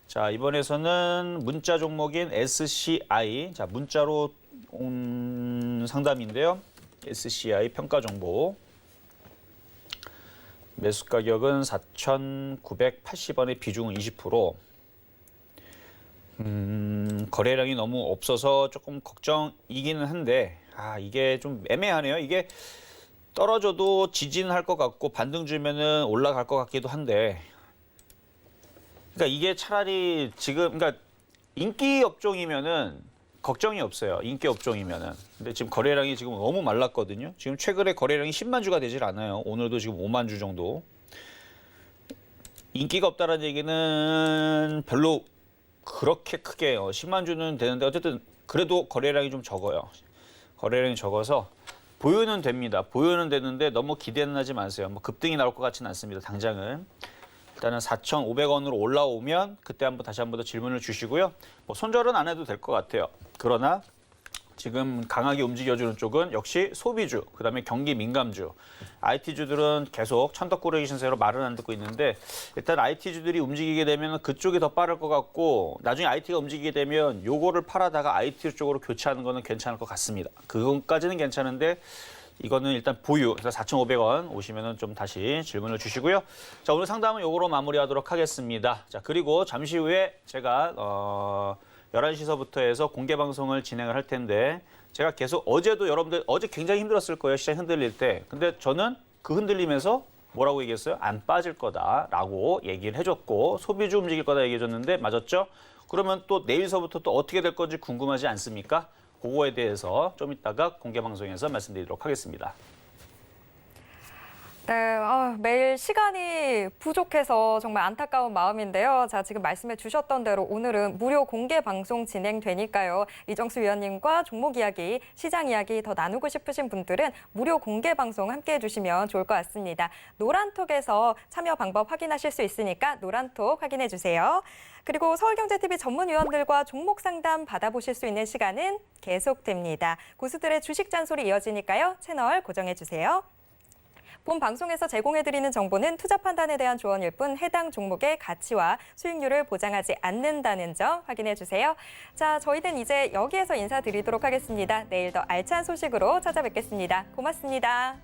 자, 이번에서는 문자 종목인 SCI. 자, 문자로 온 상담인데요. SCI 평가 정보. 매수 가격은 4,980원의 비중은 20%. 거래량이 너무 없어서 조금 걱정이기는 한데 이게 좀 애매하네요. 이게 떨어져도 지진할 것 같고 반등 주면은 올라갈 것 같기도 한데 그러니까 이게 차라리 지금 그러니까 인기 업종이면은 걱정이 없어요. 인기 업종이면은. 근데 지금 거래량이 지금 너무 말랐거든요. 지금 최근에 거래량이 10만 주가 되질 않아요. 오늘도 지금 5만 주 정도. 인기가 없다는 얘기는 별로 그렇게 크게 10만 주는 되는데 어쨌든 그래도 거래량이 좀 적어요. 거래량이 적어서 보유는 됩니다. 보유는 되는데 너무 기대는 하지 마세요. 뭐 급등이 나올 것 같지는 않습니다. 당장은. 일단은 4,500원으로 올라오면 그때 다시 한 번 더 질문을 주시고요. 뭐 손절은 안 해도 될 것 같아요. 그러나 지금 강하게 움직여주는 쪽은 역시 소비주, 그다음에 경기 민감주. IT주들은 계속 천덕꾸러기 신세로 말은 안 듣고 있는데 일단 IT주들이 움직이게 되면 그쪽이 더 빠를 것 같고 나중에 IT가 움직이게 되면 요거를 팔아다가 IT 쪽으로 교체하는 거는 괜찮을 것 같습니다. 그것까지는 괜찮은데 이거는 일단 보유, 그래서 4,500원 오시면은 좀 다시 질문을 주시고요. 자, 오늘 상담은 요거로 마무리하도록 하겠습니다. 자, 그리고 잠시 후에 제가 11시서부터 해서 공개 방송을 진행을 할 텐데 제가 계속 어제도 여러분들 어제 굉장히 힘들었을 거예요. 시장 흔들릴 때. 근데 저는 그 흔들리면서 뭐라고 얘기했어요? 안 빠질 거다라고 얘기를 해줬고 소비주 움직일 거다 얘기해줬는데 맞았죠? 그러면 또 내일서부터 또 어떻게 될 건지 궁금하지 않습니까? 그거에 대해서 좀 이따가 공개 방송에서 말씀드리도록 하겠습니다. 네, 매일 시간이 부족해서 정말 안타까운 마음인데요. 자, 지금 말씀해 주셨던 대로 오늘은 무료 공개 방송 진행되니까요. 이정수 위원님과 종목 이야기, 시장 이야기 더 나누고 싶으신 분들은 무료 공개 방송 함께해 주시면 좋을 것 같습니다. 노란톡에서 참여 방법 확인하실 수 있으니까 노란톡 확인해 주세요. 그리고 서울경제TV 전문위원들과 종목 상담 받아보실 수 있는 시간은 계속됩니다. 고수들의 주식 잔소리 이어지니까요. 채널 고정해 주세요. 본 방송에서 제공해드리는 정보는 투자 판단에 대한 조언일 뿐 해당 종목의 가치와 수익률을 보장하지 않는다는 점 확인해 주세요. 자, 저희는 이제 여기에서 인사드리도록 하겠습니다. 내일 더 알찬 소식으로 찾아뵙겠습니다. 고맙습니다.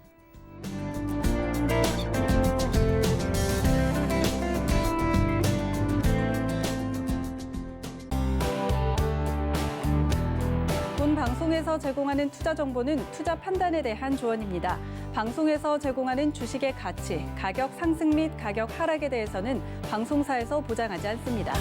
본 방송에서 제공하는 투자 정보는 투자 판단에 대한 조언입니다. 방송에서 제공하는 주식의 가치, 가격 상승 및 가격 하락에 대해서는 방송사에서 보장하지 않습니다.